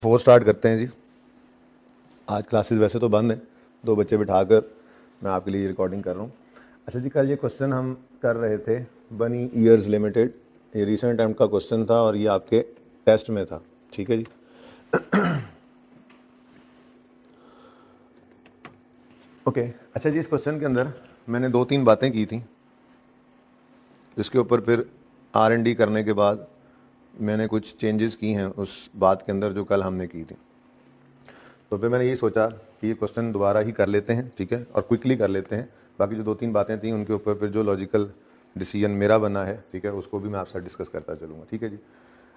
Start करते हैं जी। आज क्लासेस वैसे तो बंद हैं, 2 बच्चे बिठाकर मैं आपके लिए रिकॉर्डिंग कर रहा हूँ। अच्छा जी, कल ये क्वेश्चन हम कर रहे थे बनी ईयर्स लिमिटेड। ये रिसेंट टाइम का क्वेश्चन था और ये आपके टेस्ट में था, ठीक है जी। ओके अच्छा जी, इस क्वेश्चन के अंदर मैंने 2-3 बातें की थी, जिसके ऊपर फिर R&D करने के बाद मैंने कुछ चेंजेस की हैं उस बात के अंदर जो कल हमने की थी। तो फिर मैंने यही सोचा कि ये क्वेश्चन दोबारा ही कर लेते हैं, ठीक है, और क्विकली कर लेते हैं। बाकी जो 2-3 बातें थी उनके ऊपर फिर जो लॉजिकल डिसीजन मेरा बना है, ठीक है, उसको भी मैं आपसे डिस्कस करता चलूँगा, ठीक है जी।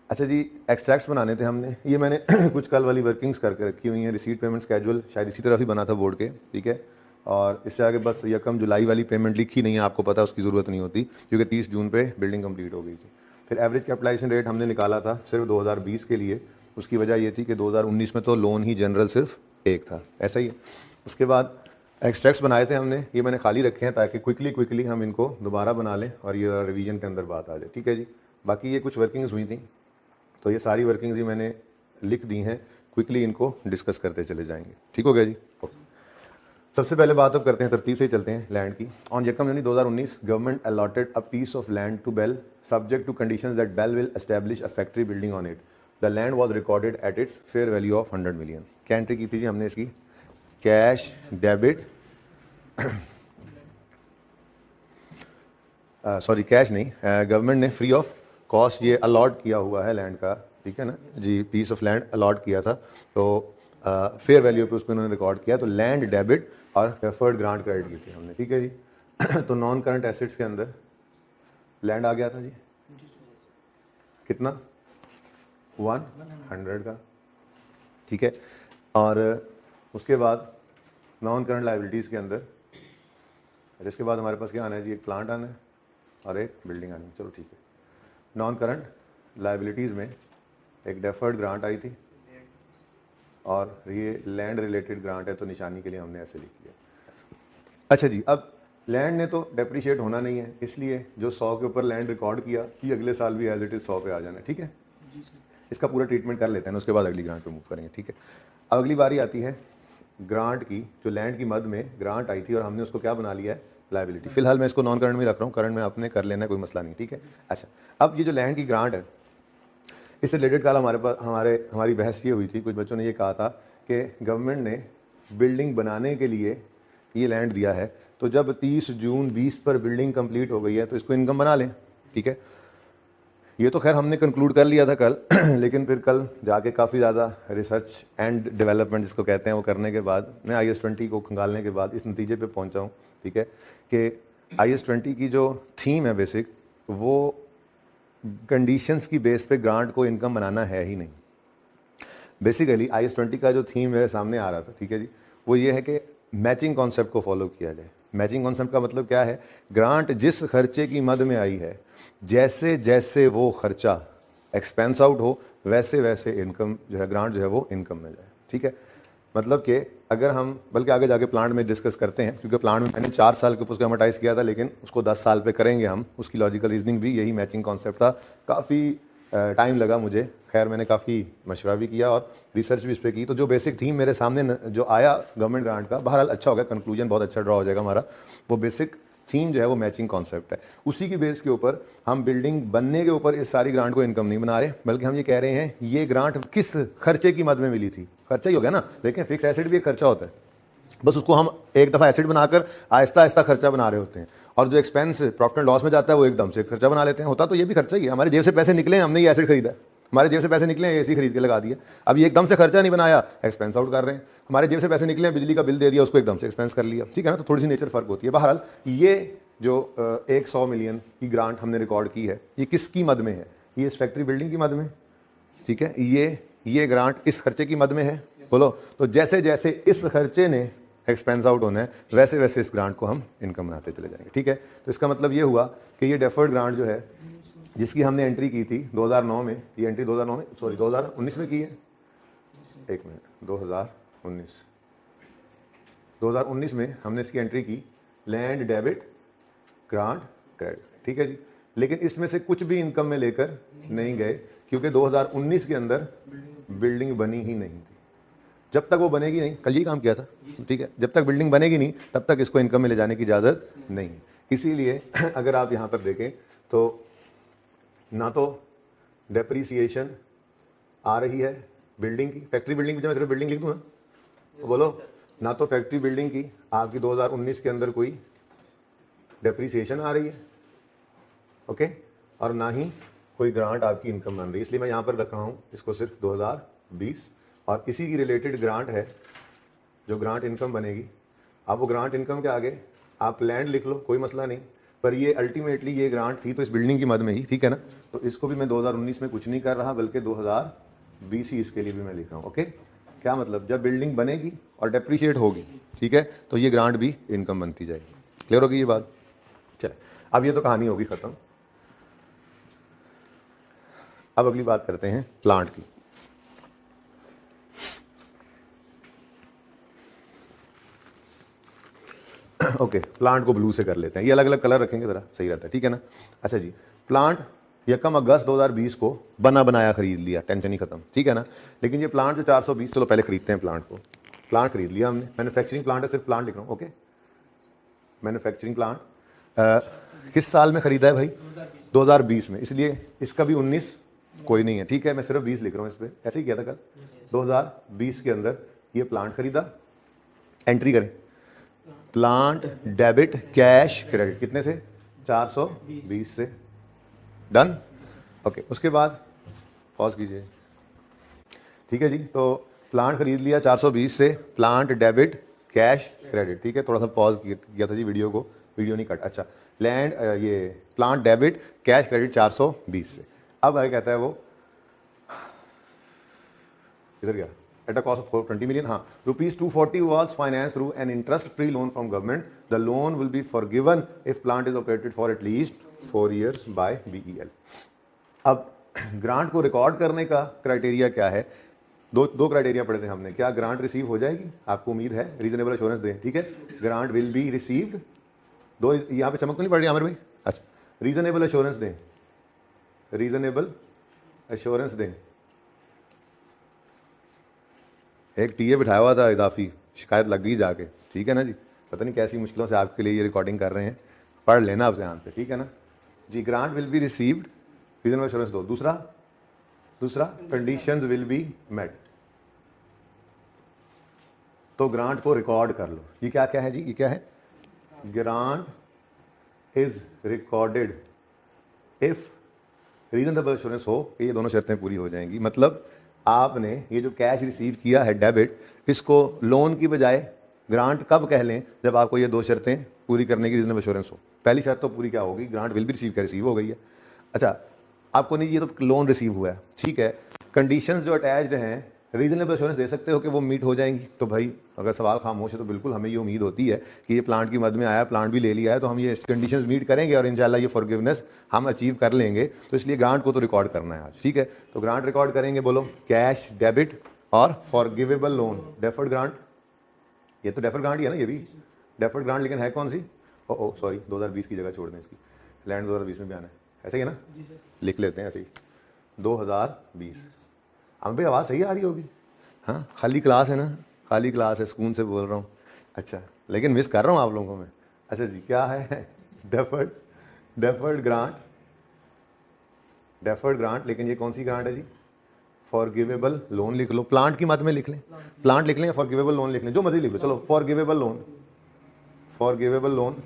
अच्छा जी, एक्सट्रैक्ट्स बनाने थे हमने, ये मैंने कुछ कल वाली वर्किंग्स करके रखी हुई हैं। रिसीट पेमेंट स्केजुअल शायद इसी तरह ही बना था बोर्ड के, ठीक है, और इससे आगे बस यकम जुलाई वाली पेमेंट लिखी नहीं है, आपको पता है उसकी ज़रूरत नहीं होती क्योंकि 30 जून पे बिल्डिंग कंप्लीट हो गई थी। फिर एवरेज कैपिटलाइजेशन रेट हमने निकाला था सिर्फ 2020 के लिए। उसकी वजह ये थी कि 2019 में तो लोन ही जनरल सिर्फ एक था, ऐसा ही है। उसके बाद एक्सट्रैक्ट्स बनाए थे हमने, ये मैंने खाली रखे हैं ताकि क्विकली हम इनको दोबारा बना लें और ये रिवीजन के अंदर बात आ जाए, ठीक है जी। बाकी ये कुछ वर्किंग्स हुई थी, तो ये सारी वर्किंग्स ही मैंने लिख दी हैं, क्विकली इनको डिस्कस करते चले जाएंगे, ठीक हो गया जी। सबसे पहले बात अब करते हैं, तरतीब से ही चलते हैं लैंड की। ऑन यकम January 2019 government allotted a piece of land to Bell subject to conditions that Bell will establish a factory building on it. The land was recorded at its fair value of 100 million. क्या entry की थी जी हमने इसकी? Cash debit sorry cash नहीं, government ने free of cost ये allot किया हुआ है लैंड का, ठीक है ना जी, पीस ऑफ लैंड अलॉट किया था, तो फेयर वैल्यू पे उसको इन्होंने रिकॉर्ड किया। तो लैंड डेबिट और डेफर्ड ग्रांट क्रेडिट की थी हमने, ठीक है जी। तो नॉन करंट एसेट्स के अंदर लैंड आ गया था जी, कितना? 100 का, ठीक है। और उसके बाद नॉन करंट लाइबिलिटीज़ के अंदर, इसके बाद हमारे पास क्या आना है जी? एक प्लांट आना है और एक बिल्डिंग आनी है, चलो ठीक है। नॉन करंट लाइबिलिटीज़ में एक डेफर्ड ग्रांट आई थी और ये लैंड रिलेटेड ग्रांट है, तो निशानी के लिए हमने ऐसे लिख लिया। अच्छा जी, अब लैंड ने तो डेप्रिशिएट होना नहीं है, इसलिए जो 100 के ऊपर लैंड रिकॉर्ड किया ये अगले साल भी एज इट इज़ 100 पे आ जाना है, ठीक है। इसका पूरा ट्रीटमेंट कर लेते हैं, उसके बाद अगली ग्रांट पे मूव करेंगे, ठीक है। अब अगली बारी आती है ग्रांट की, जो लैंड की मद में ग्रांट आई थी और हमने उसको क्या बना लिया है? लाइबिलिटी। फिलहाल मैं इसको नॉन करंट में रख रहा हूँ, करंट में आपने कर लेना है, कोई मसला नहीं, ठीक है। अच्छा, अब ये जो लैंड की ग्रांट है, इससे रिलेटेड कल हमारे पास हमारी बहस ये हुई थी, कुछ बच्चों ने ये कहा था कि गवर्नमेंट ने बिल्डिंग बनाने के लिए ये लैंड दिया है, तो जब 30 जून 20 पर बिल्डिंग कंप्लीट हो गई है तो इसको इनकम बना लें, ठीक है। ये तो खैर हमने कंक्लूड कर लिया था कल लेकिन फिर कल जाके काफ़ी ज़्यादा रिसर्च एंड डेवलपमेंट जिसको कहते हैं वो करने के बाद मैं IS-20 को खंगालने के बाद इस नतीजे पे पहुंचा हूँ, ठीक है, कि IS-20 की जो थीम है बेसिक, वो कंडीशंस की बेस पे ग्रांट को इनकम बनाना है ही नहीं। बेसिकली IS-20 का जो थीम मेरे सामने आ रहा था, ठीक है जी, वो ये है कि मैचिंग कॉन्सेप्ट को फॉलो किया जाए। मैचिंग कॉन्सेप्ट का मतलब क्या है? ग्रांट जिस खर्चे की मद में आई है, जैसे जैसे वो खर्चा एक्सपेंस आउट हो वैसे वैसे इनकम जो है, ग्रांट जो है वो इनकम में जाए, ठीक है। मतलब कि अगर हम, बल्कि आगे जाके प्लांट में डिस्कस करते हैं, क्योंकि प्लांट में मैंने 4 साल के ऊपर उसको एमोटाइज किया था, लेकिन उसको 10 साल पे करेंगे हम। उसकी लॉजिकल रीजनिंग भी यही मैचिंग कॉन्सेप्ट था। काफ़ी टाइम लगा मुझे, खैर मैंने काफ़ी मशवरा भी किया और रिसर्च भी इस पर की। तो जो बेसिक थीम मेरे सामने जो आया गवर्नमेंट ग्रांट का, बहरहाल अच्छा हो गया, कंक्लूजन बहुत अच्छा ड्रॉ हो जाएगा हमारा। वो बेसिक थीम जो है वो मैचिंग कॉन्सेप्ट है। उसी की बेस के ऊपर हम बिल्डिंग बनने के ऊपर इस सारी ग्रांट को इनकम नहीं बना रहे, बल्कि हम ये कह रहे हैं ये ग्रांट किस खर्चे की मद में मिली थी। खर्चा ही हो गया ना, लेकिन फिक्स एसेट भी एक खर्चा होता है, बस उसको हम एक दफ़ा एसेट बनाकर आहिस्ता आहिस्ता खर्चा बना रहे होते हैं। और जो एक्सपेंस प्रॉफिट एंड लॉस में जाता है वो एकदम से खर्चा बना लेते हैं। होता तो ये भी खर्चा ही है, हमारे जेब से पैसे निकले, हमने ये एसेट खरीदा, हमारे जेब से पैसे निकले एसी खरीद के लगा दिया। अब ये एकदम से खर्चा नहीं बनाया, एक्सपेंस आउट कर रहे हैं। हमारे जेब से पैसे निकले, बिजली का बिल दे दिया, उसको एकदम से एक्सपेंस कर लिया, ठीक है ना। तो थोड़ी सी नेचर फर्क होती है। बहरहाल ये जो 100 मिलियन की ग्रांट हमने रिकॉर्ड की है, ये किसकी मद में है? ये इस फैक्ट्री बिल्डिंग की मद में, ठीक है। ये ग्रांट इस खर्चे की मद में है, बोलो। तो जैसे जैसे इस खर्चे ने एक्सपेंस आउट होना है वैसे वैसे इस ग्रांट को हम इनकम बनाते चले जाएंगे, ठीक है। तो इसका मतलब ये हुआ कि ये डेफर्ड ग्रांट जो है, जिसकी हमने एंट्री की थी 2009 में, ये एंट्री 2009 में, सॉरी 2019 में की है, एक मिनट, 2019 में हमने इसकी एंट्री की, लैंड डेबिट ग्रांट क्रेडिट, ठीक है जी। लेकिन इसमें से कुछ भी इनकम में लेकर नहीं गए, क्योंकि 2019 के अंदर बिल्डिंग बनी ही नहीं थी। जब तक वो बनेगी नहीं, कल ये काम किया था, ठीक है, जब तक बिल्डिंग बनेगी नहीं तब तक इसको इनकम में ले जाने की इजाज़त नहीं। इसीलिए अगर आप यहाँ पर देखें तो ना तो डेप्रीसिएशन आ रही है बिल्डिंग की, फैक्ट्री बिल्डिंग की, मैं सिर्फ बिल्डिंग लिख दूँ ना, तो बोलो, ना तो फैक्ट्री बिल्डिंग की आपकी 2019 के अंदर कोई डेप्रीसिएशन आ रही है, ओके, और ना ही कोई ग्रांट आपकी इनकम बन रही है। इसलिए मैं यहाँ पर रख रहा हूँ इसको सिर्फ 2020, और इसी की रिलेटेड ग्रांट है जो ग्रांट इनकम बनेगी। अब वो ग्रांट इनकम के आगे आप लैंड लिख लो, कोई मसला नहीं, पर ये अल्टीमेटली ये ग्रांट थी तो इस बिल्डिंग की मद में ही, ठीक है ना। तो इसको भी मैं 2019 में कुछ नहीं कर रहा, बल्कि 2020 ही इसके लिए भी मैं लिख रहा हूँ, ओके। क्या मतलब, जब बिल्डिंग बनेगी और डेप्रीशिएट होगी, ठीक है, तो ये ग्रांट भी इनकम बनती जाएगी। क्लियर होगी ये बात? चले, अब ये तो कहानी होगी ख़त्म। अब अगली बात करते हैं प्लांट की। ओके, प्लांट को ब्लू से कर लेते हैं, ये अलग अलग कलर रखेंगे ज़रा सही रहता है, ठीक है ना। अच्छा जी, प्लांट 1 अगस्त 2020 को बना बनाया खरीद लिया, टेंशन ही खत्म, ठीक है ना। लेकिन ये प्लांट जो 420, चलो पहले खरीदते हैं प्लांट को। प्लांट खरीद लिया हमने, मैन्युफैक्चरिंग प्लांट है, सिर्फ प्लांट लिख रहा हूँ, ओके। मैन्युफैक्चरिंग प्लांट किस साल में खरीदा है भाई? 2020 में, इसलिए इसका भी 19 कोई नहीं है, ठीक है, मैं सिर्फ 20 लिख रहा हूँ इस पर, ऐसे ही किया था कल। 2020 के अंदर ये प्लांट खरीदा, एंट्री करें, प्लांट डेबिट कैश क्रेडिट, कितने से? 420 से, डन, ओके। उसके बाद पॉज कीजिए, ठीक है जी। तो प्लांट खरीद लिया 420 से, प्लांट डेबिट कैश क्रेडिट, ठीक है, थोड़ा सा पॉज किया था जी वीडियो को, वीडियो नहीं कट। अच्छा, लैंड ये प्लांट डेबिट कैश क्रेडिट 420 से। अब क्या कहता है वो, इधर गया, at a cost of 420 million, हाँ, rupees 240 was financed through an interest-free loan from government. The loan will be forgiven if plant is operated for at least 4 years by BEL. अब ग्रांट को रिकॉर्ड करने का criteria क्या है? दो criteria पढ़े थे हमने। क्या ग्रांट रिसीव हो जाएगी? आपको उम्मीद है, रीजनेबल एश्योरेंस दें, ठीक है, ग्रांट विल बी रिसीव्ड। दो यहाँ पे चमक तो नहीं पड़ रही आमिर भाई? अच्छा, रीजनेबल एश्योरेंस दें, रीजनेबल एश्योरेंस दें। एक टीए बिठाया हुआ था इजाफी, शिकायत लग गई जाके, ठीक है ना जी। पता नहीं कैसी मुश्किलों से आपके लिए ये रिकॉर्डिंग कर रहे हैं, पढ़ लेना आप ध्यान से, ठीक है ना जी। Grant will be received, reasonable assurance दो। दूसरा कंडीशंस विल बी मेट, तो ग्रांट को रिकॉर्ड कर लो। ये क्या क्या है जी? ये क्या है? Grant is recorded if reasonable assurance हो कि ये दोनों शर्तें पूरी हो जाएंगी। मतलब आपने ये जो कैश रिसीव किया है डेबिट, इसको लोन की बजाय ग्रांट कब कह लें? जब आपको ये 2 शर्तें पूरी करने की रीजनेबल एश्योरेंस हो। पहली शर्त तो पूरी क्या होगी? ग्रांट विल भी रिसीव हो गई है। अच्छा, आपको नहीं, ये तो लोन रिसीव हुआ है, ठीक है, कंडीशंस जो अटैच्ड हैं, रीजनेबल एश्योरेंस दे सकते हो कि वो मीट हो जाएंगी। तो भाई अगर सवाल खामोश है तो बिल्कुल हमें ये उम्मीद होती है कि ये प्लांट की मद में आया, प्लांट भी ले लिया है, तो हम ये कंडीशंस मीट करेंगे और इंशाल्लाह ये फॉरगिवनेस हम अचीव कर लेंगे। तो इसलिए ग्रांट को तो रिकॉर्ड करना है आज, ठीक है। तो ग्रांट रिकॉर्ड करेंगे, बोलो, कैश डेबिट और फॉरगिवेबल लोन। डेफर्ड ग्रांट, ये तो डेफर्ड ग्रांट ही है ना, ये भी डेफर्ड ग्रांट, लेकिन है कौन सी? ओ सॉरी, 2020 की जगह छोड़ दें इसकी, लैंड 2020 में भी आना है, ऐसे ही है ना, लिख लेते हैं ऐसे ही 2020। हम भाई आवाज़ सही आ रही होगी? हाँ, खाली क्लास है ना, खाली क्लास है, सुकून से बोल रहा हूँ। अच्छा, लेकिन मिस कर रहा हूँ आप लोगों को मैं। अच्छा जी, क्या है? डेफर्ड ग्रांट, लेकिन ये कौन सी ग्रांट है जी? फॉरगिवेबल लोन लिख लो, प्लांट की मद में लिख लें, प्लांट लिख लें या फॉरगिवेबल लोन लिख लें, जो मर्जी लिख लो, चलो फॉरगिवेबल लोन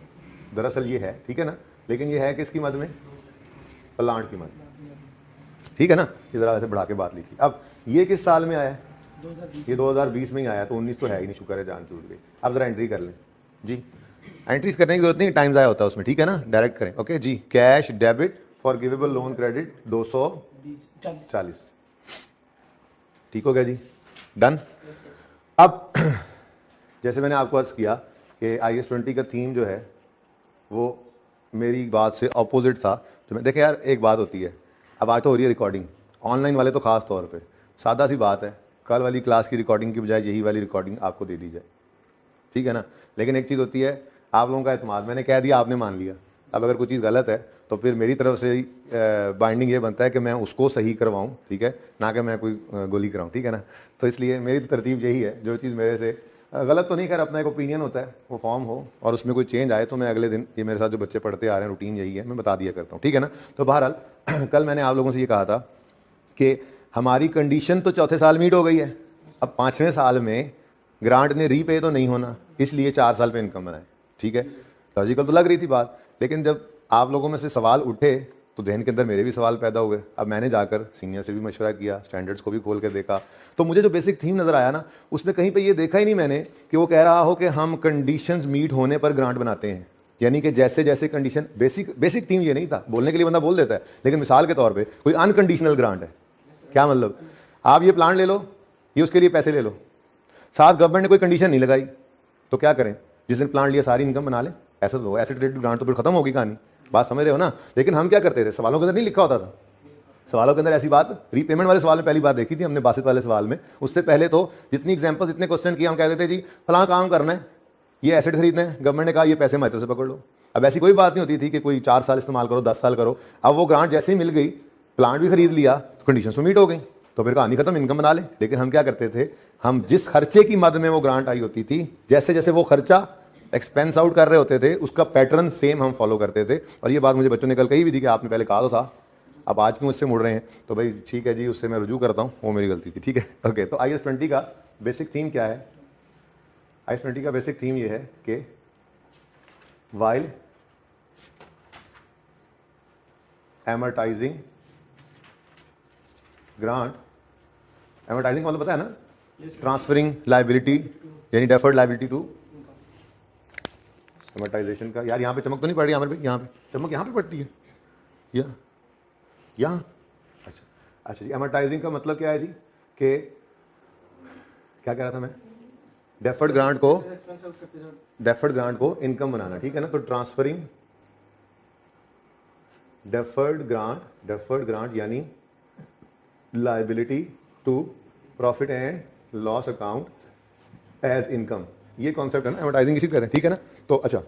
दरअसल ये है, ठीक है ना, लेकिन ये है किसकी मद में? प्लांट की मद, ठीक है ना। इस तरह से बढ़ा के बात लिखी। अब ये किस साल में आया है? 2020। ये 2020 में ही आया, तो 19 तो है ही नहीं, शुक्र है जान छूट गई। अब जरा एंट्री कर लें जी, एंट्रीज करने की जरूरत नहीं, टाइम ज़ाया होता है उसमें, ठीक है ना, डायरेक्ट करें। ओके जी, cash debit forgivable loan credit 240, ठीक हो गया जी, डन। अब जैसे मैंने आपको अर्ज किया कि IS-20 का थीम जो है वो मेरी बात से अपोजिट था। तो मैं देखे यार, एक बात होती है, अब आज तो हो रही है रिकॉर्डिंग, ऑनलाइन वाले तो ख़ास तौर पे, सादा सी बात है, कल वाली क्लास की रिकॉर्डिंग की बजाय यही वाली रिकॉर्डिंग आपको दे दी जाए, ठीक है ना। लेकिन एक चीज़ होती है, आप लोगों का एतमाद, मैंने कह दिया आपने मान लिया, अब अगर कोई चीज़ गलत है तो फिर मेरी तरफ से बाइंडिंग ये बनता है कि मैं उसको सही करवाऊँ, ठीक है, ना कि मैं कोई गोली कराऊँ, ठीक है ना। तो इसलिए मेरी तरतीब यही है, जो चीज़ मेरे से गलत तो नहीं, खैर अपना एक ओपिनियन होता है, वो फॉर्म हो और उसमें कोई चेंज आए तो मैं अगले दिन, ये मेरे साथ जो बच्चे पढ़ते आ रहे हैं रूटीन यही है, मैं बता दिया करता हूँ, ठीक है ना। तो बहरहाल कल मैंने आप लोगों से ये कहा था कि हमारी कंडीशन तो चौथे साल मीट हो गई है, अब 5वें साल में ग्रांट ने रीपे तो नहीं होना, इसलिए 4 साल पे इनकम बनाए, ठीक है। लॉजिकल तो लग रही थी बात, लेकिन जब आप लोगों में से सवाल उठे तो जहन के अंदर मेरे भी सवाल पैदा हुए। अब मैंने जाकर सीनियर से भी मशवरा किया, स्टैंडर्ड्स को भी खोल कर देखा, तो मुझे जो बेसिक थीम नज़र आया ना, उसमें कहीं पे ये देखा ही नहीं मैंने कि वो कह रहा हो कि हम कंडीशंस मीट होने पर ग्रांट बनाते हैं, यानी कि जैसे जैसे कंडीशन, बेसिक थीम ये नहीं था। बोलने के लिए बंदा बोल देता है, लेकिन मिसाल के तौर पर कोई अनकंडीशनल ग्रांट है, क्या मतलब, आप ये प्लान ले लो, ये उसके लिए पैसे ले लो, साथ गवर्नमेंट ने कोई कंडीशन नहीं लगाई, तो क्या करें, जिस दिन प्लान लिया सारी इनकम बना ले, ऐसा तो एसेट रिलेटेड ग्रांट तो फिर खत्म होगी कहानी, बात समझ रहे हो ना। लेकिन हम क्या करते थे, सवालों के अंदर नहीं लिखा होता था, सवालों के अंदर ऐसी बात, रीपेमेंट वाले सवाल में पहली बार देखी थी हमने, बासित वाले सवाल में, उससे पहले तो जितनी एग्जाम्पल्स, इतने क्वेश्चन किए, हम कहते थे जी फलां काम करना है, ये एसेट खरीदना है, गवर्नमेंट ने कहा ये पैसे माइत्रों से पकड़ लो। अब ऐसी कोई बात नहीं होती थी कि कोई 4 साल इस्तेमाल करो, 10 साल करो। अब वो ग्रांट जैसे ही मिल गई, प्लांट भी खरीद लिया, कंडीशन तो मीट हो गई, तो फिर कहानी खत्म, इनकम बना ले। लेकिन हम क्या करते थे, हम जिस खर्चे की मद में वो ग्रांट आई होती थी, जैसे जैसे वो खर्चा एक्सपेंस आउट कर रहे होते थे, उसका पैटर्न सेम हम फॉलो करते थे। और ये बात मुझे बच्चों ने कल कही भी थी कि आपने पहले कहा तो था, अब आज क्यों उससे मुड़ रहे हैं, तो भाई ठीक है जी, उससे मैं रुजू करता हूँ, वो मेरी गलती थी, ठीक है, ओके। तो IAS 20 का बेसिक थीम क्या है, IAS 20 का बेसिक थीम ये है कि वाइल एमर्टाइजिंग ग्रांट, एमर्टाइजिंग मतलब पता है ना, ट्रांसफरिंग लाइबिलिटी, यानी डेफर्ड लाइबिलिटी टू एमर्टाइजेशन का। यार यहाँ पे चमक तो नहीं पड़ रही आमिर भाई, यहाँ पे चमक यहाँ पे पड़ती है, यहाँ, अच्छा जी। एमर्टाइजिंग का मतलब क्या है जी, कि क्या कह रहा था मैं, डेफर्ड ग्रांट को इनकम बनाना, ठीक है ना। तो ट्रांसफरिंग डेफर्ड ग्रांट यानी liability to profit and loss account as income, ये कॉन्सेप्ट है ना, एमर्टाइजिंग इसी कहते हैं, ठीक है ना। तो अच्छा,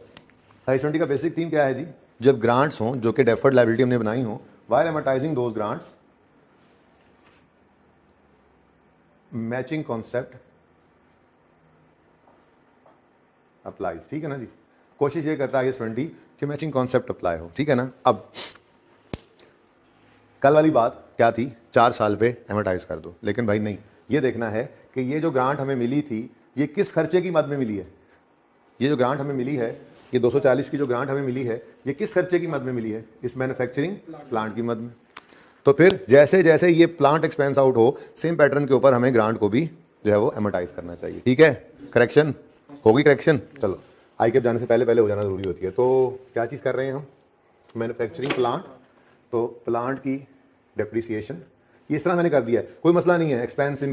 IAS 20 का बेसिक थीम क्या है जी, जब ग्रांट्स हों जो कि डेफर्ड लाइबिलिटी हमने बनाई हो, while amortizing those grants, matching concept applies, ठीक है ना जी। कोशिश ये करता है IAS 20 कि मैचिंग कॉन्सेप्ट अप्लाई हो, ठीक है ना। अब कल वाली बात क्या थी, 4 साल पे एमर्टाइज कर दो, लेकिन भाई नहीं, ये देखना है कि ये जो ग्रांट हमें मिली थी, ये किस खर्चे की मद में मिली है। ये जो ग्रांट हमें मिली है, ये 240 की जो ग्रांट हमें मिली है, ये किस खर्चे की मद में मिली है, इस मैन्युफैक्चरिंग प्लांट की मद में। तो फिर जैसे जैसे ये प्लांट एक्सपेंस आउट हो, सेम पैटर्न के ऊपर हमें ग्रांट को भी जो है वो एमर्टाइज करना चाहिए, ठीक है। करेक्शन होगी, करेक्शन, चलो ICAP जाने से पहले पहले हो जाना जरूरी होती है। तो क्या चीज़ कर रहे हैं हम, मैन्युफैक्चरिंग प्लांट, तो प्लांट की डेप्रिसिएशन, ये इस तरह मैंने कर दिया है, कोई मसला नहीं है, एक्सपेंस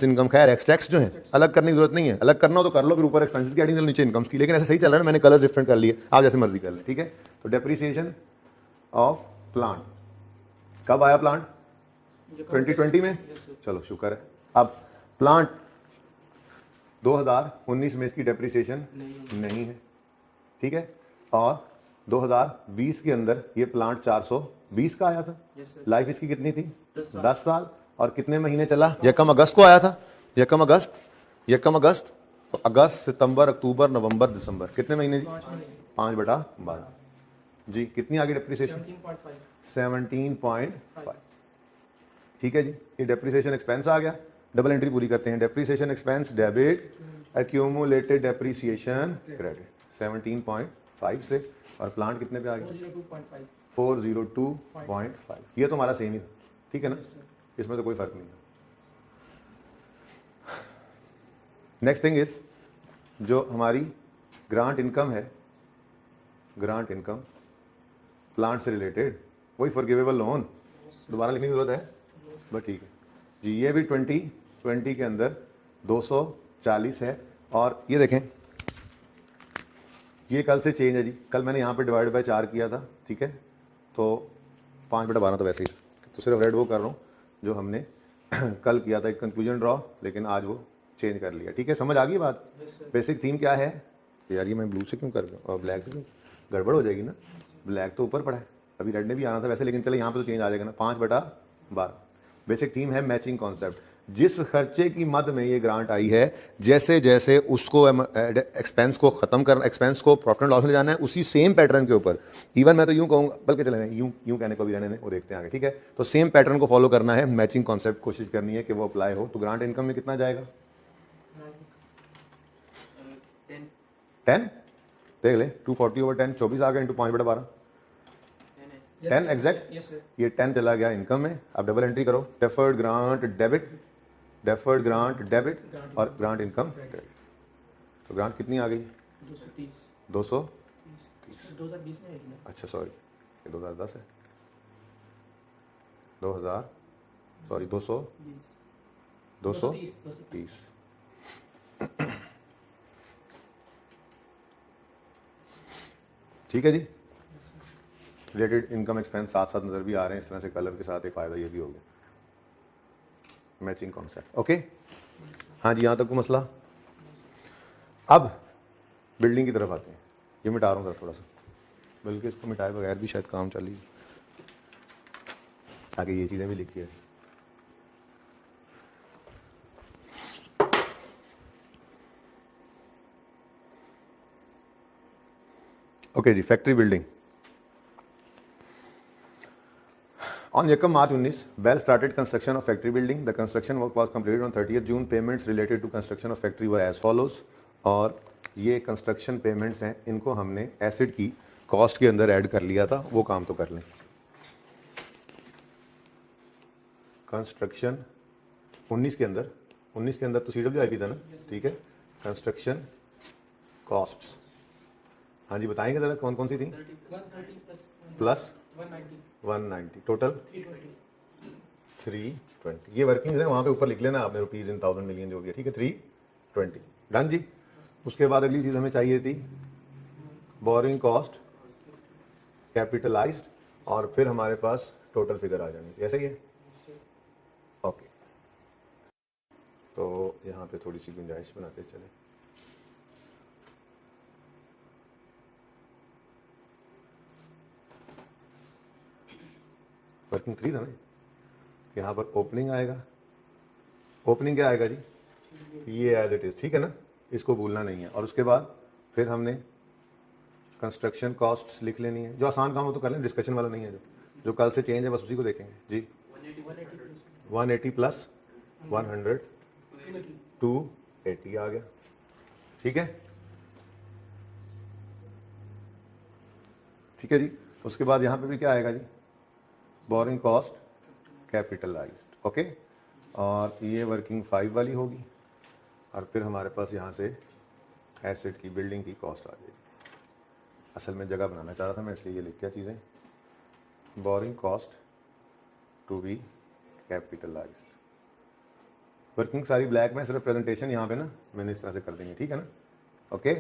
इनकम, खैर एक्सट्रैक्ट्स जो है अलग करने की जरूरत नहीं है, अलग करना हो तो कर लो, फिर ऊपर एक्सपेंसेस की एडिंग, नीचे इनकम्स की, लेकिन ऐसे सही चल रहा है, मैंने कलर्स डिफरेंट कर लिए, आप जैसे मर्जी कर लें, ठीक है। तो डेप्रिसिएशन ऑफ प्लांट, कब आया प्लांट, 2020 में, चलो शुक्र है। अब प्लांट 2019 में इसकी डेप्रिसिएशन नहीं है, ठीक है, और 2020 के अंदर ये प्लांट 420 का आया था, लाइफ इसकी कितनी थी, 10 साल, और कितने महीने चला, यकम अगस्त को आया था, यकम अगस्त, तो अगस्त, सितंबर, अक्टूबर, नवंबर, दिसंबर, कितने महीने जी, 5/12 जी। कितनी आगे डेप्रिसिएशन, 17.5, ठीक है जी। ये डेप्रिसिएशन एक्सपेंस आ गया, डबल एंट्री पूरी करते हैं, depreciation expense debit, accumulated depreciation credit, 17.5 से, और प्लांट कितने पे आ गया, 402.5, ये तो हमारा सेम ही, ठीक है ना, इसमें तो कोई फर्क नहीं है। नेक्स्ट थिंग इज, जो हमारी ग्रांट इनकम है, ग्रांट इनकम प्लांट से रिलेटेड, वही फॉरगिवेबल लोन, दोबारा लिखने की जरूरत है, बस ठीक है जी। ये भी 2020 के अंदर 240 है, और ये देखें, ये कल से चेंज है जी, कल मैंने यहाँ पे डिवाइड बाय 4 किया था, ठीक है, तो 5/12 तो वैसे ही, तो सिर्फ रेड वो कर रहा हूँ जो हमने कल किया था, एक कंक्लूजन ड्रॉ, लेकिन आज वो चेंज कर लिया, ठीक है, समझ आ गई बात। बेसिक थीम क्या है यार, ये मैं ब्लू से क्यों कर रहा हूँ और ब्लैक से क्यों, गड़बड़ हो जाएगी ना। ब्लैक तो ऊपर पड़ा है, अभी रेड ने भी आना था वैसे, लेकिन चले यहाँ पे तो चेंज आ जाएगा ना, 5/12। बेसिक थीम है मैचिंग कॉन्सेप्ट। जिस खर्चे की मद में ये ग्रांट आई है, जैसे जैसे उसको एक्सपेंस को खत्म करना, एक्सपेंस को प्रॉफिट एंड लॉस में जाना है, उसी सेम पैटर्न के ऊपर, इवन मैं तो यूं कहूँगा, बल्कि चले यूं कहने को भी रहने दें, वो देखते हैं आगे, ठीक है। तो सेम पैटर्न को फॉलो करना है, मैचिंग कॉन्सेप्ट कोशिश करनी है कि वो अप्लाई हो। तो ग्रांट इनकम में कितना जाएगा? 10 देख ले, 240/10, 24 आ गया इंटू 5/12, 10 एग्जैक्ट। ये 10 चला गया इनकम में। अब डबल एंट्री करो, deferred grant debit, deferred grant debit और ग्रांट इनकम क्रेडिट। तो ग्रांट कितनी आ गई? 230। अच्छा सॉरी, ये 2010 है, 2000 सॉरी 230। ठीक है जी। रिलेटेड इनकम एक्सपेंस साथ साथ नजर भी आ रहे हैं इस तरह से कलर के साथ। एक फायदा ये भी हो गया, मैचिंग कॉन्सेप्ट। ओके, हाँ जी, यहाँ तक को मसला। अब बिल्डिंग की तरफ आते हैं। ये मिटा रहा हूँ थोड़ा सा, बल्कि इसको मिटाए बगैर भी शायद काम चल ही, आगे ये चीज़ें भी लिखी है। ओके जी, factory building. On Yakam March 19, Bell started construction of factory building. The construction work was completed on 30th June. Payments related to construction of factory were as follows. और ये कंस्ट्रक्शन पेमेंट्स हैं, इनको हमने acid की cost के अंदर add कर लिया था, वो काम तो कर लें। कंस्ट्रक्शन 19 के अंदर तो CWIP था ना, ठीक है। कंस्ट्रक्शन कॉस्ट्स, हाँ जी बताएंगे जरा कौन कौन सी थी? 130 प्लस 190, टोटल 320। ये वर्किंग है, वहाँ पे ऊपर लिख लेना आपने, रुपीज़ इन 1000 मिलियन जो भी है, ठीक है। 320 डन जी। उसके बाद अगली चीज़ हमें चाहिए थी बोरिंग कॉस्ट कैपिटलाइज्ड, और फिर हमारे पास टोटल फिगर आ जानी, ऐसे ही है। ओके, तो यहाँ पे थोड़ी सी गुंजाइश बनाते चले। वर्किंग 3 था ना, यहाँ पर ओपनिंग आएगा। ओपनिंग क्या आएगा जी? ये एज इट इज, ठीक है ना, इसको भूलना नहीं है। और उसके बाद फिर हमने कंस्ट्रक्शन कॉस्ट्स लिख लेनी है। जो आसान काम हो तो कर लें, डिस्कशन वाला नहीं है। जो कल से चेंज है बस उसी को देखेंगे जी। 180 प्लस 100 280 आ गया, ठीक है। ठीक है जी। उसके बाद यहाँ पे भी क्या आएगा जी? Borrowing cost capitalized, okay. और ये वर्किंग 5 वाली होगी, और फिर हमारे पास यहाँ से एसेट की बिल्डिंग की कॉस्ट आ जाएगी। असल में जगह बनाना चाह रहा था मैं, इसलिए ये लिख किया चीज़ें। Borrowing cost to be capitalised. Working सारी ब्लैक में, सिर्फ प्रेजेंटेशन यहाँ पे ना मैंने इस तरह से कर देंगे, ठीक है ना, okay.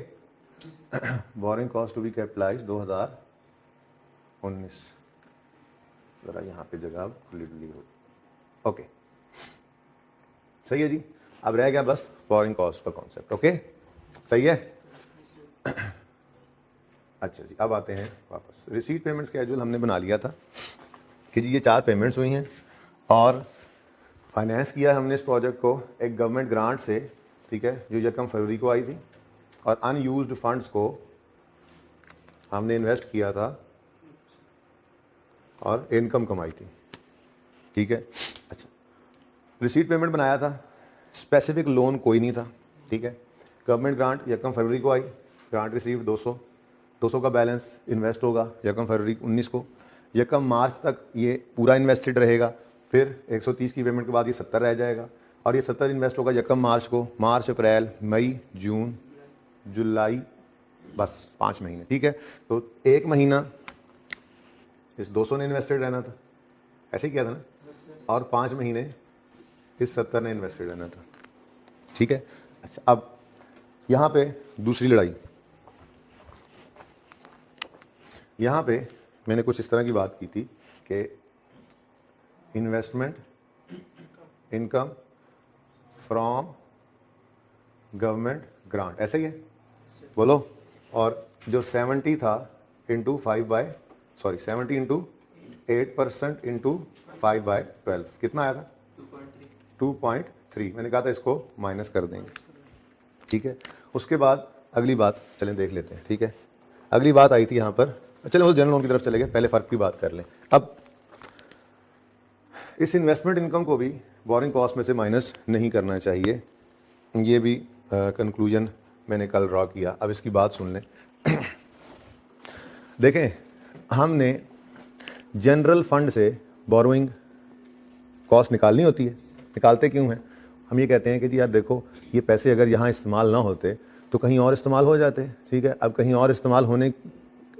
Borrowing cost to be capitalised 2019, जरा यहाँ पे जगह खुली डुली हो, ओके सही है जी। अब रह गया बस बोरिंग कॉस्ट का कॉन्सेप्ट, ओके सही है। अच्छा जी, अब आते हैं वापस। रिसीट पेमेंट स्केड्यूल हमने बना लिया था कि जी ये 4 पेमेंट्स हुई हैं, और फाइनेंस किया हमने इस प्रोजेक्ट को एक गवर्नमेंट ग्रांट से, ठीक है, जो यकम फरवरी को आई थी, और अनयूज्ड फंड्स को हमने इन्वेस्ट किया था और इनकम कमाई थी, ठीक है। अच्छा, रिसीट पेमेंट बनाया था, स्पेसिफिक लोन कोई नहीं था, ठीक है। गवर्नमेंट ग्रांट यकम फरवरी को आई, ग्रांट रिसीव 200 का बैलेंस इन्वेस्ट होगा यकम फरवरी 19 को। यकम मार्च तक ये पूरा इन्वेस्टेड रहेगा, फिर 130 की पेमेंट के बाद ये 70 रह जाएगा, और ये 70 इन्वेस्ट होगा यकम मार्च को। मार्च, अप्रैल, मई, जून, जुलाई, बस 5 महीने, ठीक है। तो 1 महीना इस 200 ने इन्वेस्टेड रहना था, ऐसे ही किया था ना, और 5 महीने इस 70 ने इन्वेस्टेड रहना था, ठीक है। अच्छा, अब यहाँ पे दूसरी लड़ाई, यहाँ पे मैंने कुछ इस तरह की बात की थी कि investment income from government grant, ऐसे ही है बोलो। और जो 70 था इंटू 5/12, सॉरी 70 इंटू 8% इंटू 5/12 कितना आया था? 2.3। मैंने कहा था इसको माइनस कर देंगे, ठीक है। उसके बाद अगली बात चलें देख लेते हैं, ठीक है। अगली बात आई थी यहाँ पर, चलें वो जनरल लोन की तरफ चले गए, पहले फ़र्क की बात कर लें। अब इस इन्वेस्टमेंट इनकम को भी बोरिंग कॉस्ट में से माइनस नहीं करना चाहिए, ये भी कंक्लूजन मैंने कल ड्रॉ किया। अब इसकी बात सुन लें। देखें, हमने जनरल फंड से बोरोइंग कॉस्ट निकालनी होती है। निकालते क्यों हैं? हम ये कहते हैं कि जी यार देखो, ये पैसे अगर यहाँ इस्तेमाल ना होते तो कहीं और इस्तेमाल हो जाते, ठीक है। अब कहीं और इस्तेमाल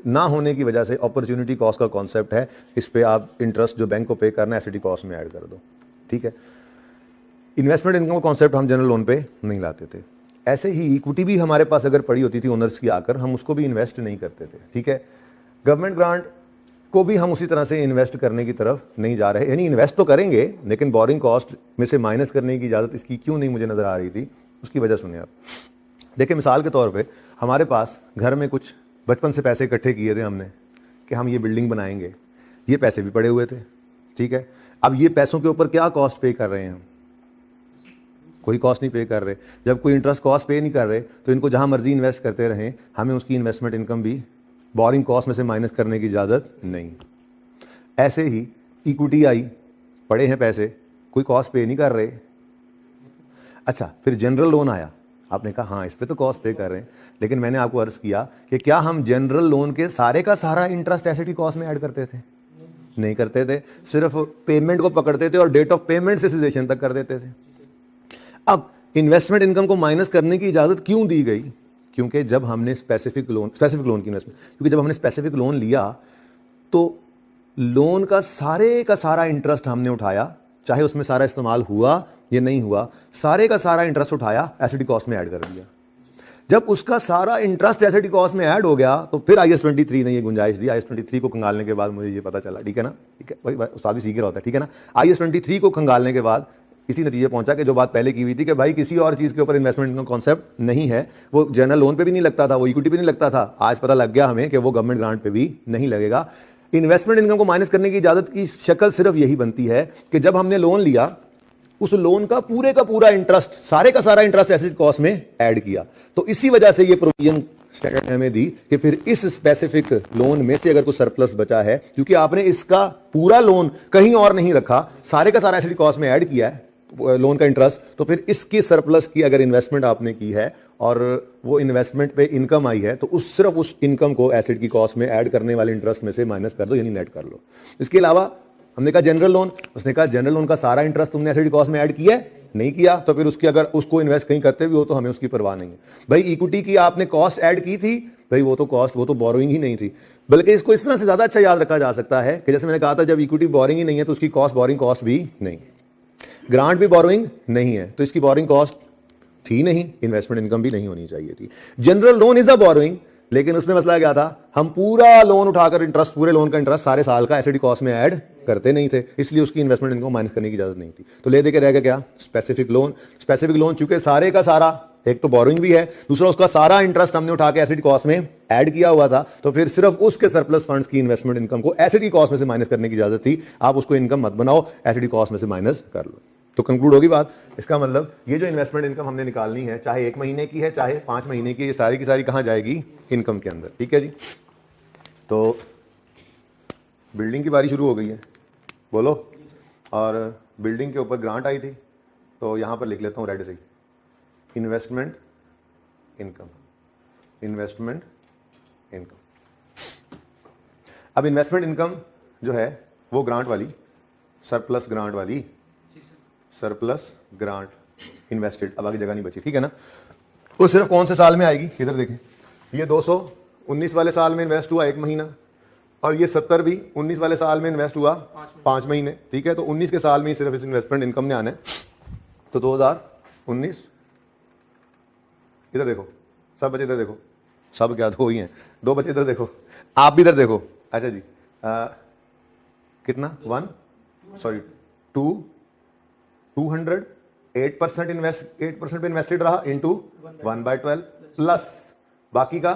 ना होने की वजह से अपॉर्चुनिटी कॉस्ट का कॉन्सेप्ट है, इस पे आप इंटरेस्ट जो बैंक को पे करना है एसिडी कॉस्ट में ऐड कर दो, ठीक है। इन्वेस्टमेंट इनकम का कॉन्सेप्ट हम जनरल लोन पे नहीं लाते थे। ऐसे ही इक्विटी भी हमारे पास अगर पड़ी होती थी ओनर्स की आकर, हम उसको भी इन्वेस्ट नहीं करते थे, ठीक है। गवर्नमेंट ग्रांट को भी हम उसी तरह से इन्वेस्ट करने की तरफ नहीं जा रहे, यानी इन्वेस्ट तो करेंगे लेकिन बोरिंग कॉस्ट में से माइनस करने की इजाज़त इसकी क्यों नहीं मुझे नज़र आ रही थी, उसकी वजह सुनिए आप। देखिए, मिसाल के तौर पे हमारे पास घर में कुछ बचपन से पैसे इकट्ठे किए थे हमने कि हम ये बिल्डिंग बनाएंगे, ये पैसे भी पड़े हुए थे, ठीक है। अब ये पैसों के ऊपर क्या कॉस्ट पे कर रहे हैं हम? कोई कॉस्ट नहीं पे कर रहे। जब कोई इंटरेस्ट कॉस्ट पे नहीं कर रहे तो इनको जहां मर्जी इन्वेस्ट करते रहें, हमें उसकी इन्वेस्टमेंट इनकम भी बोरिंग कॉस्ट में से माइनस करने की इजाज़त नहीं। ऐसे ही इक्विटी आई, पड़े हैं पैसे, कोई कॉस्ट पे नहीं कर रहे। अच्छा, फिर जनरल लोन आया, आपने कहा हाँ इस पे तो कॉस्ट पे कर रहे हैं, लेकिन मैंने आपको अर्ज किया कि क्या हम जनरल लोन के सारे का सारा इंटरेस्ट एसिडी कॉस्ट में ऐड करते थे? नहीं करते थे, सिर्फ पेमेंट को पकड़ते थे और डेट ऑफ पेमेंट से सिचुएशन तक कर देते थे। अब इन्वेस्टमेंट इनकम को माइनस करने की इजाजत क्यों दी गई? क्योंकि जब हमने स्पेसिफिक लोन की इन्वेस्टमेंट, क्योंकि जब हमने स्पेसिफिक लोन लिया तो लोन का सारा इंटरेस्ट हमने उठाया, चाहे उसमें सारा इस्तेमाल हुआ या नहीं हुआ, सारे का सारा इंटरेस्ट उठाया, एसिडी कॉस्ट में ऐड कर दिया। जब उसका सारा इंटरेस्ट एसिडी कॉस्ट में ऐड हो गया तो फिर IAS 23 ने ये गुंजाइश दी। IAS 23 को खंगालने के बाद मुझे ये पता चला, ठीक है ना, ठीक है भाई, उस्ताद भी सीख रहा होता है, ठीक है ना। IAS 23 को खंगालने के बाद इसी नतीजे पहुंचा कि जो बात पहले की हुई थी कि भाई किसी और चीज के ऊपर इन्वेस्टमेंट का कॉन्सेप्ट नहीं है, वो जनरल लोन पे भी नहीं लगता था, वो इक्विटी पे नहीं लगता था। आज पता लग गया हमें कि वो गवर्नमेंट ग्रांट पे भी नहीं लगेगा। इन्वेस्टमेंट इनकम को माइनस करने की इजाजत की शक्ल सिर्फ यही बनती है कि जब हमने लोन लिया, उस लोन का पूरा इंटरेस्ट, सारे का सारा इंटरेस्ट एसिड कॉस्ट में ऐड किया। तो इसी वजह से ये प्रोविजन स्टैंडर्ड हमें दी कि फिर इस स्पेसिफिक लोन में से अगर कुछ सरप्लस बचा है, क्योंकि आपने इसका पूरा लोन कहीं और नहीं रखा, सारे का सारा एसिड कॉस्ट में ऐड किया है लोन का इंटरेस्ट, तो फिर इसकी सरप्लस की अगर इन्वेस्टमेंट आपने की है और वो इन्वेस्टमेंट पे इनकम आई है, तो सिर्फ उस इनकम को एसिड की कॉस्ट में ऐड करने वाले इंटरेस्ट में से माइनस कर दो, यानी नेट कर लो। इसके अलावा हमने कहा जनरल लोन, उसने कहा जनरल लोन का सारा इंटरेस्ट तुमने एसिड कॉस्ट में ऐड किया है? नहीं किया, तो फिर उसकी अगर उसको इन्वेस्ट कहीं करते भी हो तो हमें उसकी परवाह नहीं है। भाई इक्विटी की आपने कॉस्ट ऐड की थी, भाई वो तो बोरोइंग ही नहीं थी। बल्कि इसको इस तरह से ज्यादा अच्छा याद रखा जा सकता है कि जैसे मैंने कहा था, जब इक्विटी बोरिंग ही नहीं है तो उसकी कॉस्ट बोरिंग कॉस्ट भी नहीं, ग्रांट भी बोरोइंग नहीं है तो इसकी बोरिंग कॉस्ट थी नहीं, इन्वेस्टमेंट इनकम भी नहीं होनी चाहिए थी। General loan is a borrowing, लेकिन उसमें मसला क्या था, हम पूरा लोन उठाकर इंटरेस्ट, पूरे लोन का इंटरेस्ट सारे साल का एसिडी कॉस्ट में ऐड करते नहीं थे, इसलिए उसकी इन्वेस्टमेंट इनकम माइनस करने की इजाजत नहीं थी। तो ले दे के रह गया क्या? स्पेसिफिक लोन चूंकि सारे का सारा, एक तो बोरोइंग भी है, दूसरा उसका सारा इंटरेस्ट हमने उठा के एसिड कॉस्ट में ऐड किया हुआ था, तो फिर सिर्फ उसके सरप्लस फंड्स की इन्वेस्टमेंट इनकम को एसिड कॉस्ट में से माइनस करने की इजाजत थी। आप उसको इनकम मत बनाओ, एसिड कॉस्ट में से माइनस कर लो। तो कंक्लूड होगी बात। इसका मतलब ये जो इन्वेस्टमेंट इनकम हमने निकालनी है, चाहे 1 महीने की है चाहे 5 महीने की, ये सारी की सारी कहां जाएगी? इनकम के अंदर, ठीक है जी। तो बिल्डिंग की बारी शुरू हो गई है, बोलो। और बिल्डिंग के ऊपर ग्रांट आई थी, तो यहां पर लिख लेता हूं रेड से, इन्वेस्टमेंट इनकम। अब इन्वेस्टमेंट इनकम जो है वो ग्रांट वाली, सरप्लस ग्रांट इन्वेस्टेड, अब आगे जगह नहीं बची, ठीक है ना। वो सिर्फ कौन से साल में आएगी? इधर देखें, ये 219 वाले साल में इन्वेस्ट हुआ 1 महीना, और ये 70 भी 19 वाले साल में इन्वेस्ट हुआ 5 महीने, ठीक है। तो 19 के साल में ही सिर्फ इस इन्वेस्टमेंट इनकम ने आना है। तो 2019, इधर देखो, सब बच्चे इधर देखो, सब क्या 2 ही हैं, 2 बच्चे इधर देखो, आप भी इधर देखो। अच्छा जी, कितना 200 8% पे इन्वेस्टेड रहा इंटू 1/12 प्लस बाकी का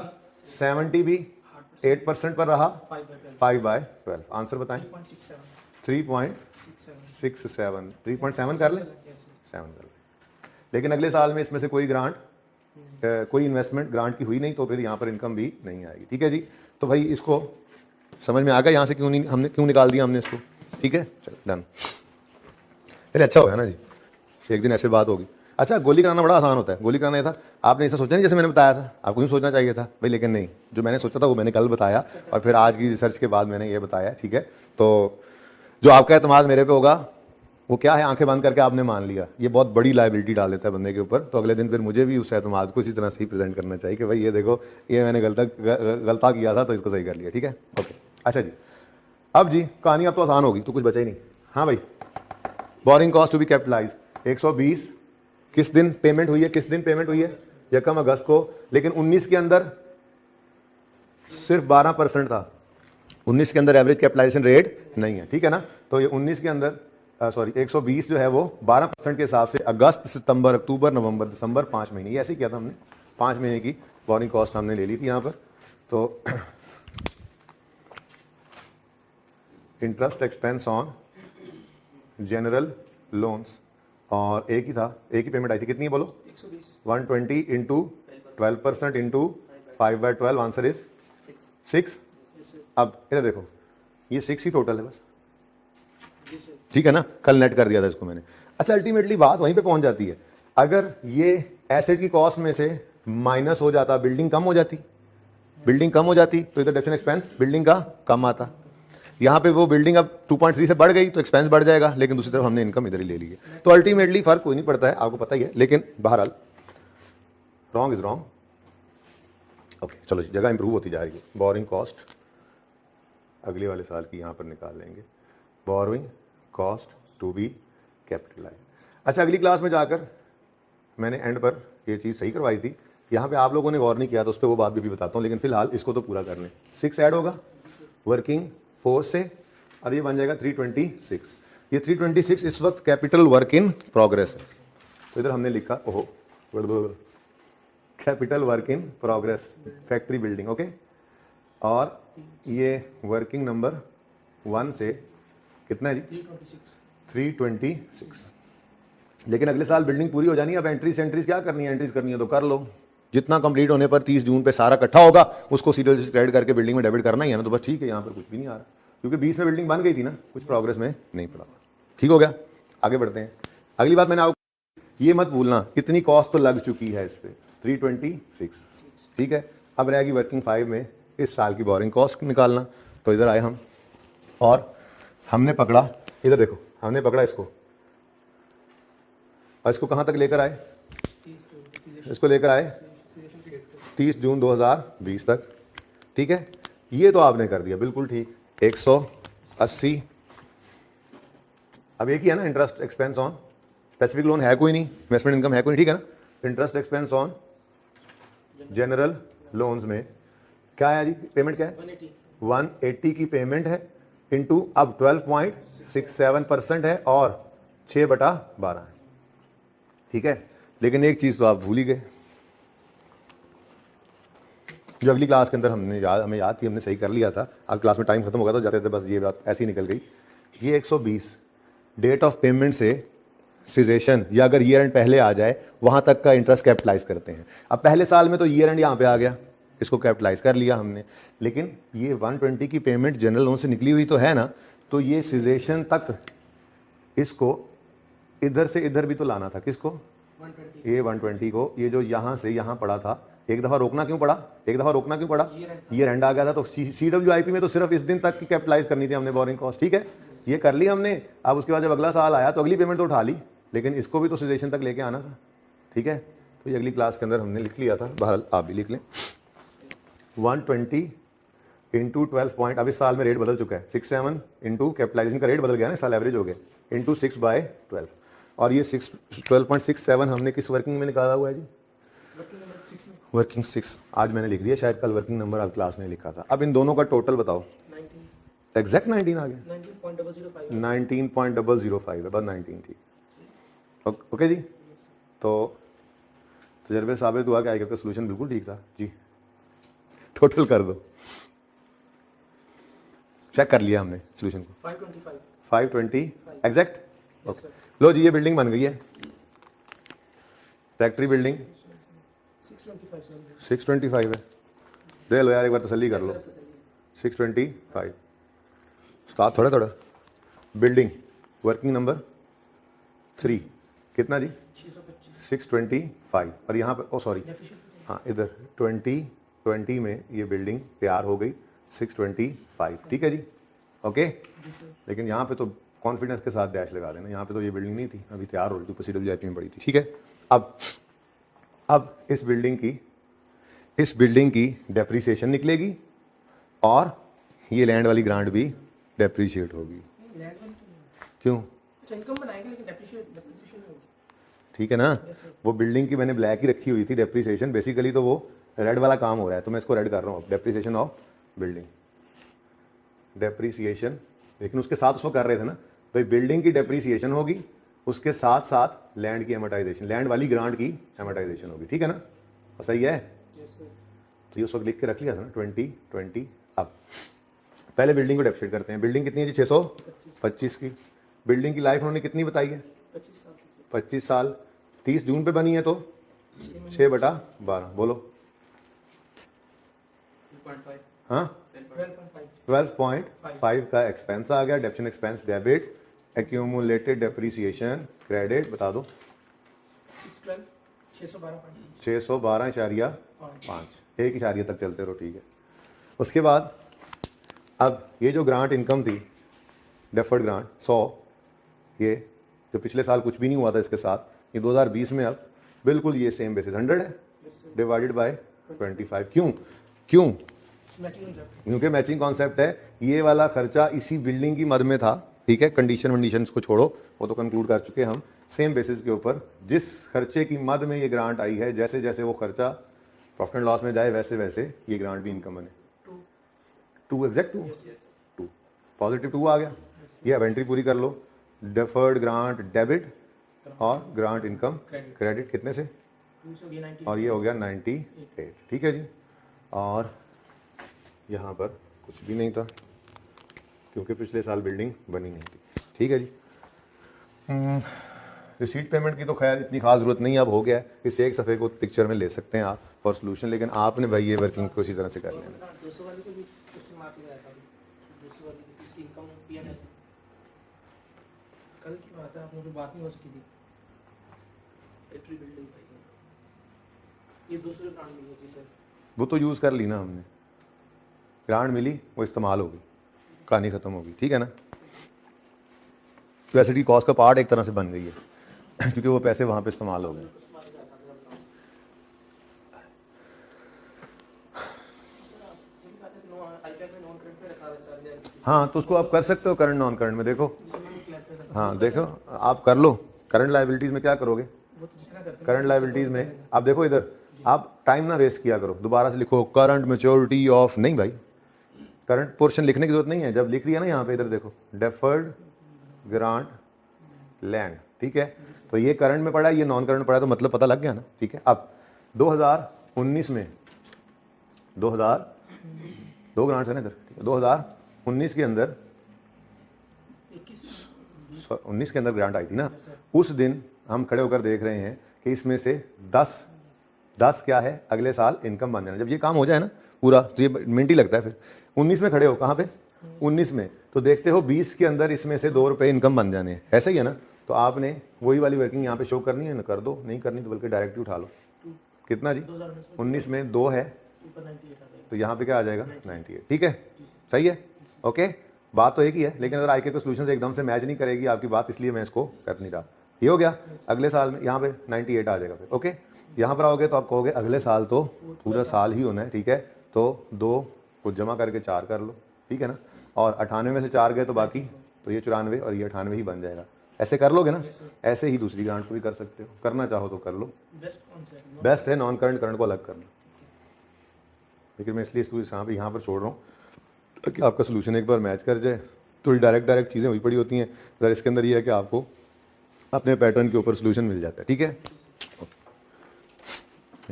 70 भी 8% पर रहा 5/12। आंसर बताएं। 3.67 3.7 कर लें, 7 कर लें। लेकिन अगले साल में इसमें से कोई ग्रांट कोई इन्वेस्टमेंट ग्रांट की हुई नहीं, तो फिर यहाँ पर इनकम भी नहीं आएगी। ठीक है जी, तो भाई इसको समझ में आ गया यहाँ से क्यों निकाल दिया हमने इसको। ठीक है, चलो डन। चलिए अच्छा हो गया ना जी, एक दिन ऐसे बात होगी। अच्छा, गोली कराना बड़ा आसान होता है। गोली कराना ये था, आपने ऐसा सोचा नहीं जैसे मैंने बताया था, आपको यूँ सोचना चाहिए था भाई, लेकिन नहीं, जो मैंने सोचा था वो मैंने कल बताया और फिर आज की रिसर्च के बाद मैंने ये बताया। ठीक है, तो जो आपका एतमाद मेरे पे होगा वो क्या है, आंखें बंद करके आपने मान लिया, ये बहुत बड़ी लायबिलिटी डाल देता है बंदे के ऊपर। तो अगले दिन फिर मुझे भी उस एतमाद को इसी तरह से ही प्रेजेंट करना चाहिए कि भाई ये देखो, ये मैंने गलता किया था तो इसको सही कर लिया। ठीक है, ओके। अच्छा जी, अब जी कहानी अब तो आसान होगी, तो कुछ बचा ही नहीं। हाँ भाई, borrowing cost to be capitalise 120 किस दिन पेमेंट हुई है, किस दिन पेमेंट हुई है, 1 अगस्त को। लेकिन 19 के अंदर सिर्फ 12% था, 19 के अंदर एवरेज कैपिटलाइजेशन रेट नहीं है। ठीक है ना, तो ये 19 के अंदर 120 जो है वो 12% के हिसाब से अगस्त, सितंबर, अक्टूबर, नवंबर, दिसंबर 5 महीने, ये ऐसे ही किया था हमने। 5 महीने की बोरिंग कॉस्ट हमने ले ली थी यहाँ पर। तो interest expense on general loans, और एक ही था, एक ही पेमेंट आई थी, कितनी बोलो, 120 इंटू 12% इंटू 5/12, आंसर इज 6। अब इधर देखो, ये 6 ही टोटल है बस। ठीक है ना, कल नेट कर दिया था इसको मैंने। अच्छा, अल्टीमेटली बात वहीं पे पहुंच जाती है, अगर ये एसेट की कॉस्ट में से माइनस हो जाता, बिल्डिंग कम हो जाती, बिल्डिंग कम हो जाती तो इधर डेफिनेट एक्सपेंस बिल्डिंग का कम आता। यहाँ पे वो बिल्डिंग अब 2.3 से बढ़ गई तो एक्सपेंस बढ़ जाएगा, लेकिन दूसरी तरफ हमने इनकम इधर ही ले ली है। तो अल्टीमेटली फर्क कोई नहीं पड़ता है, आपको पता ही है। लेकिन बहरहाल रॉन्ग इज रॉन्ग। ओके, चलो जी, जगह इंप्रूव होती जा रही है। बोरिंग कॉस्ट अगले वाले साल की यहाँ पर निकाल लेंगे, borrowing cost to be capitalise. अच्छा, अगली क्लास में जाकर मैंने एंड पर ये चीज़ सही करवाई थी, यहाँ पे आप लोगों ने गौर नहीं किया, तो उस पर वो बात भी बताता हूँ। लेकिन फिलहाल इसको तो पूरा करने, 6 ऐड होगा वर्किंग फोर्स से, और ये बन जाएगा 326। ये 326 इस वक्त कैपिटल वर्क इन प्रोग्रेस है। तो इधर हमने लिखा, ओहो, capital work in progress factory building, okay. और ये वर्किंग नंबर 1 से कितना है जी, 326। लेकिन अगले साल बिल्डिंग पूरी हो जानी है, अब एंट्रीज क्या करनी है, एंट्रीज करनी है तो कर लो। जितना कंप्लीट होने पर 30 जून पे सारा इकट्ठा होगा, उसको सीरियल क्रेडिट करके बिल्डिंग में डेबिट करना ही है ना, तो बस ठीक है। यहाँ पर कुछ भी नहीं आ रहा, क्योंकि 20 में बिल्डिंग बन गई थी ना, कुछ प्रोग्रेस में नहीं पड़ा। ठीक हो गया, आगे बढ़ते हैं। अगली बात मैंने आपको ये मत भूलना, इतनी कॉस्ट तो लग चुकी है इस पर, 326। ठीक है, अब रहेगी वर्किंग 5 में इस साल की बोरिंग कॉस्ट निकालना। तो इधर आए हम और हमने पकड़ा, इधर देखो, हमने पकड़ा इसको, और इसको कहाँ तक लेकर आए, इसको लेकर आए 30 जून 2020 तक। ठीक है, ये तो आपने कर दिया बिल्कुल ठीक, 180। अब एक ही है ना, interest expense on specific loan है कोई नहीं, इन्वेस्टमेंट इनकम है कोई नहीं, ठीक है ना। Interest expense on general loans में क्या है जी, पेमेंट क्या है, 180 की पेमेंट है, इंटू अब 12.67% है और 6/12 है। ठीक है, लेकिन एक चीज तो आप भूल ही गए, जो अगली क्लास के अंदर हमें याद थी, हमने सही कर लिया था। अब क्लास में टाइम खत्म हो गया तो जाते थे, बस ये बात ऐसी निकल गई। ये 120 डेट ऑफ पेमेंट से सिजेशन, या अगर ईयर एंड पहले आ जाए वहां तक का इंटरेस्ट कैपिटलाइज करते हैं। अब पहले साल में तो ईयर एंड यहाँ पे आ गया, इसको कैपिटलाइज कर लिया हमने, लेकिन ये 120 की पेमेंट जनरल लोन से निकली हुई तो है ना, तो ये सिजेशन तक इसको इधर से इधर भी तो लाना था, किसको, ये 120 को, ये जो यहाँ से यहाँ पड़ा था, एक दफा रोकना क्यों पड़ा, ईयर एंड आ गया था। तो CWIP में तो सिर्फ इस दिन तक की कैपिटलाइज करनी थी हमने बोरिंग कॉस्ट। ठीक है, ये कर ली हमने। अब उसके बाद जब अगला साल आया तो अगली पेमेंट तो उठा ली, लेकिन इसको भी तो सिजेशन तक लेके आना था। ठीक है, तो ये अगली क्लास के अंदर हमने लिख लिया था, बहरहाल आप भी लिख लें। 120 इंटू 12 पॉइंट, अब इस साल में रेट बदल चुका है, 67 इंटू कैपिटलाइजेशन का रेट बदल गया ना, इस साल एवरेज हो गया, इंटू 6/12। और ये 12.67 हमने किस वर्किंग में निकाला हुआ है जी, वर्किंग 6। आज मैंने लिख दिया, शायद कल वर्किंग नंबर आप क्लास में लिखा था। अब इन दोनों का टोटल बताओ, एग्जैक्ट 19 आ गया, 19.005 है, बस 19 थी। ओके जी, तो तजर्बे साबित हुआ कि आई का सोल्यूशन बिल्कुल ठीक था जी। टोटल कर दो, चेक कर लिया हमने सोल्यूशन को। 525 520 एग्जैक्ट। Yes, okay sir. लो जी, ये बिल्डिंग बन गई है, फैक्ट्री बिल्डिंग 625 सर 625 है। दे लो यार, एक बार तसल्ली कर लो। सर, तसल्ली। 625 स्टार्ट थोड़ा थोड़ा। बिल्डिंग वर्किंग नंबर 3 कितना जी? 625 625। और यहाँ पर ओ सॉरी, डेफिशिएंट हाँ इधर 2020 में ये बिल्डिंग तैयार हो गई 625, ठीक है जी। ओके, जी सर। लेकिन यहाँ पे तो कॉन्फिडेंस के साथ डैश लगा देना, यहाँ पे तो ये बिल्डिंग नहीं थी, अभी तैयार हो रही थी, ऊपर CWIP में पड़ी थी, ठीक है। अब इस बिल्डिंग की डेप्रीसिएशन निकलेगी और ये लैंड वाली ग्रांट भी डेप्रीशिएट होगी। लैंड वाली तो नहीं। क्यों? अच्छा इनकम बनाएंगे लेकिन डेप्रिसिएशन नहीं होगी। ठीक है ना। Yes, sir. वो बिल्डिंग की मैंने ब्लैक ही रखी हुई थी डेप्रीसिएशन, बेसिकली तो वो रेड वाला काम हो रहा है, तो मैं इसको रेड कर रहा हूँ। डेप्रीसिएशन ऑफ बिल्डिंग, डेप्रीसिएशन, लेकिन उसके साथ उसको कर रहे थे ना भाई, बिल्डिंग की डेप्रीसिएशन होगी, उसके साथ साथ लैंड की एमोटाइजेशन, लैंड वाली ग्रांट की एमोटाइजेशन होगी, ठीक है ना। और सही है, यस सर। तो ये उस वक्त लिख के रख लिया था ना 2020। अब पहले बिल्डिंग को डेप्रिशिएट करते हैं। बिल्डिंग कितनी है जी? 625 की। बिल्डिंग की लाइफ उन्होंने कितनी बताई है? 25 साल 25 साल। 30 जून पे बनी है तो 6/12 बोलो। 2.5 हाँ 12.5 12.5 का एक्सपेंस आ गया, डेप्शन expense debit, accumulated depreciation credit बता दो 612.5, एक इशारिया तक चलते रहो, ठीक है। उसके बाद अब ये जो ग्रांट इनकम थी, डेफर्ड ग्रांट 100, ये जो पिछले साल कुछ भी नहीं हुआ था इसके साथ, ये 2020 में अब बिल्कुल ये सेम बेसिस 100 है डिवाइडेड बाय 25। क्यों? क्योंकि मैचिंग कॉन्सेप्ट है। ये वाला खर्चा इसी बिल्डिंग की मद में था, ठीक है। कंडीशंस को छोड़ो, वो तो कंक्लूड कर चुके हम। सेम बेसिस के ऊपर जिस खर्चे की मद में ये ग्रांट आई है, जैसे जैसे वो खर्चा प्रॉफिट एंड लॉस में जाए वैसे वैसे ये ग्रांट भी इनकम बने। 2 एग्जैक्ट 2 पॉजिटिव 2 आ गया। ये इन्वेंट्री पूरी कर लो। डेफर्ड ग्रांट डेबिट और ग्रांट इनकम क्रेडिट कितने से? और ये हो गया 98, ठीक है जी। और यहाँ पर कुछ भी नहीं था क्योंकि पिछले साल बिल्डिंग बनी नहीं थी, ठीक है जी। रिसीट पेमेंट की तो खैर इतनी खास जरूरत नहीं, अब हो गया है। इस एक सफ़े को पिक्चर में ले सकते हैं आप फॉर सोल्यूशन, लेकिन आपने भाई ये वर्किंग को इसी तरह से कर लेना। 200 वाली को भी क्वेश्चन मार्क लगाया था। 200 वाली की इसकी इनकम पीएनएल कल की बात है, आप लोगों की बात नहीं हो सकी थी। फैक्ट्री बिल्डिंग भाई ये 200 ग्रांट मिली थी सर। वो तो यूज़ कर ली ना हमने, ग्रांट मिली, वो इस्तेमाल होगी, कहानी ख़त्म होगी, ठीक है ना। तो एसिडी कॉस्ट का पार्ट एक तरह से बन गई है क्योंकि वो पैसे वहाँ पे इस्तेमाल हो गए। हाँ तो उसको आप कर सकते हो करंट नॉन करंट में। देखो हाँ देखो आप कर लो। करंट लायबिलिटीज़ में क्या करोगे? करंट लायबिलिटीज़ में आप देखो इधर, आप टाइम ना वेस्ट किया करो, दोबारा से लिखो करंट मैच्योरिटी ऑफ, नहीं भाई करंट पोर्शन लिखने की जरूरत नहीं है। जब लिख दिया ना यहाँ पे, इधर देखो डेफर्ड ग्रांट लैंड, ठीक है। तो ये करंट में पड़ा है, ये नॉन करंट में पड़ा है, तो मतलब पता लग गया ना, ठीक है। अब 2019 में 2 ग्रांट्स है ना इधर, 2019 के अंदर 19 के अंदर ग्रांट आई थी ना, उस दिन हम खड़े होकर देख रहे हैं कि इसमें से 10 क्या है अगले साल इनकम बन जाना। जब ये काम हो जाए ना पूरा, तो ये मिनट ही लगता है। फिर 19 में खड़े हो, कहाँ पे? 19 में, तो देखते हो 20 के अंदर इसमें से 2 रुपये इनकम बन जाने हैं, ऐसा ही है ना। तो आपने वही वाली वर्किंग यहाँ पे शो करनी है ना, कर दो, नहीं करनी तो बल्कि डायरेक्ट उठा लो। कितना जी? 19 में 2 है तो यहाँ पे क्या आ जाएगा? 98, ठीक है, सही है, ओके। बात तो एक ही है, लेकिन अगर आईके को सोल्यूशन एकदम से मैच नहीं करेगी आपकी बात, इसलिए मैं इसको कर नहीं रहा। ये हो गया, अगले साल में यहाँ पे 98 आ जाएगा फिर, ओके। यहाँ पर आओगे तो आप कहोगे अगले साल तो पूरा साल ही होना है, ठीक है। तो 2 को जमा करके 4 कर लो, ठीक है ना। और 98 में से 4 गए तो बाकी, तो ये 94 और ये 98 ही बन जाएगा। ऐसे कर लोगे ना, ऐसे ही दूसरी ग्रांट को भी कर सकते हो, करना चाहो तो कर लो। बेस्ट है नॉन करंट, करंट को अलग कर लो, लेकिन मैं इसलिए इसको यहाँ पर छोड़ रहा हूँ ताकि आपका सोल्यूशन एक बार मैच कर जाए। थोड़ी डायरेक्ट चीज़ें हुई पड़ी होती हैं, अगर इसके अंदर ये है कि आपको अपने पैटर्न के ऊपर सोल्यूशन मिल जाता है, ठीक है।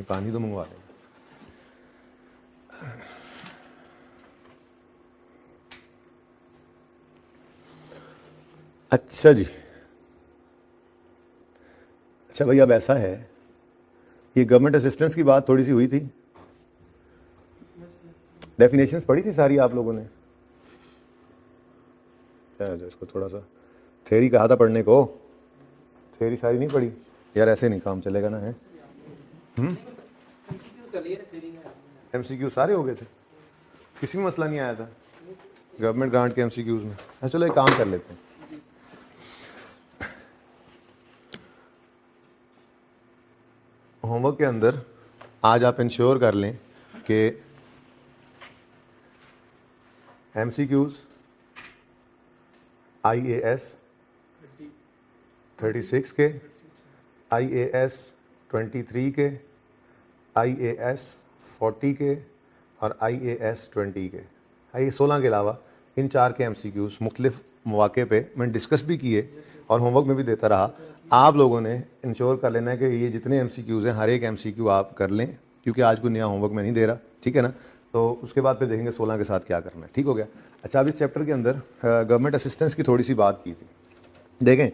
पानी तो मंगवा दें। अच्छा जी, अच्छा भाई, अब ऐसा है, ये गवर्नमेंट असिस्टेंस की बात थोड़ी सी हुई थी, डेफिनेशंस पढ़ी थी सारी आप लोगों ने? क्या है इसको, थोड़ा सा थ्योरी कहा था पढ़ने को, थ्योरी सारी नहीं पढ़ी यार, ऐसे नहीं काम चलेगा ना है। एमसीक्यू सारे हो गए थे, किसी में मसला नहीं आया था गवर्नमेंट ग्रांट के एमसीक्यूज में। अच्छा चलो एक काम कर लेते हैं, होमवर्क के अंदर आज आप इंश्योर कर लें कि एमसीक्यूज IAS 36 के, IAS 23 के, IAS 40 के और IAS 20 के, IAS 16 के अलावा इन 4 के एमसीक्यूज मुख्तलिफ मौके पे मैंने डिस्कस भी किए और होमवर्क में भी देता रहा। आप लोगों ने इंश्योर कर लेना है कि ये जितने एमसीक्यूज हैं हर एक एमसीक्यू आप कर लें, क्योंकि आज कोई नया होमवर्क मैं नहीं दे रहा, ठीक है ना। तो उसके बाद फिर देखेंगे 16 के साथ क्या करना है, ठीक हो गया। अच्छा, अब इस चैप्टर के अंदर गवर्नमेंट असिस्टेंस की थोड़ी सी बात की थी। देखें,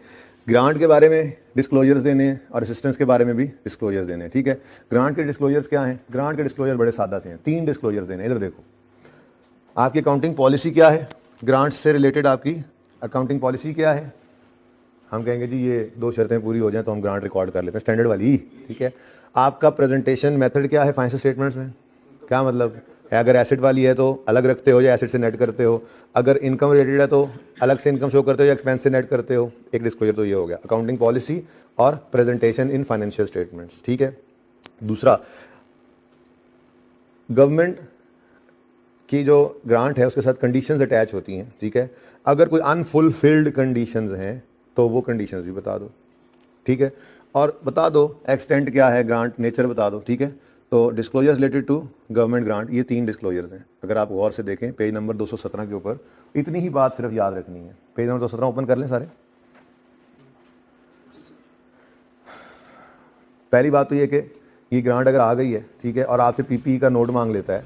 ग्रांट के बारे में डिस्क्लोजर्स देने हैं और असिस्टेंस के बारे में भी डिस्क्लोजर्स देने हैं, ठीक है। ग्रांट के डिस्क्लोजर्स क्या हैं? ग्रांट के डिस्क्लोजर बड़े सादा से हैं, 3 डिस्क्लोजर्स देने हैं। इधर देखो, आपकी अकाउंटिंग पॉलिसी क्या है, ग्रांट से रिलेटेड आपकी अकाउंटिंग पॉलिसी क्या है। हम कहेंगे जी ये 2 शर्तें पूरी हो जाएं तो हम ग्रांट रिकॉर्ड कर लेते हैं, स्टैंडर्ड वाली, ठीक है। आपका प्रेजेंटेशन मेथड क्या है फाइनेंशियल स्टेटमेंट्स में, क्या मतलब है, अगर एसेट वाली है तो अलग रखते हो या एसेट से नेट करते हो, अगर इनकम रिलेटेड है तो अलग से इनकम शो करते हो या एक्सपेंस से नेट करते हो। एक डिस्क्लोजर तो ये हो गया, अकाउंटिंग पॉलिसी और प्रेजेंटेशन इन फाइनेंशियल स्टेटमेंट्स, ठीक है। दूसरा, गवर्नमेंट की जो ग्रांट है उसके साथ कंडीशंस अटैच होती हैं, ठीक है। अगर कोई अनफुलफिल्ड कंडीशंस हैं तो वो कंडीशंस भी बता दो, ठीक है। और बता दो एक्सटेंट क्या है, ग्रांट नेचर बता दो, ठीक है। तो disclosure related to government grant, ये 3 डिस्क्लोजर्स हैं। अगर आप गौर से देखें पेज नंबर 217 के ऊपर, इतनी ही बात सिर्फ याद रखनी है। पेज नंबर 217 ओपन कर लें सारे। पहली बात तो ये कि ये ग्रांट अगर आ गई है, ठीक है, और आपसे पीपीई का नोट मांग लेता है,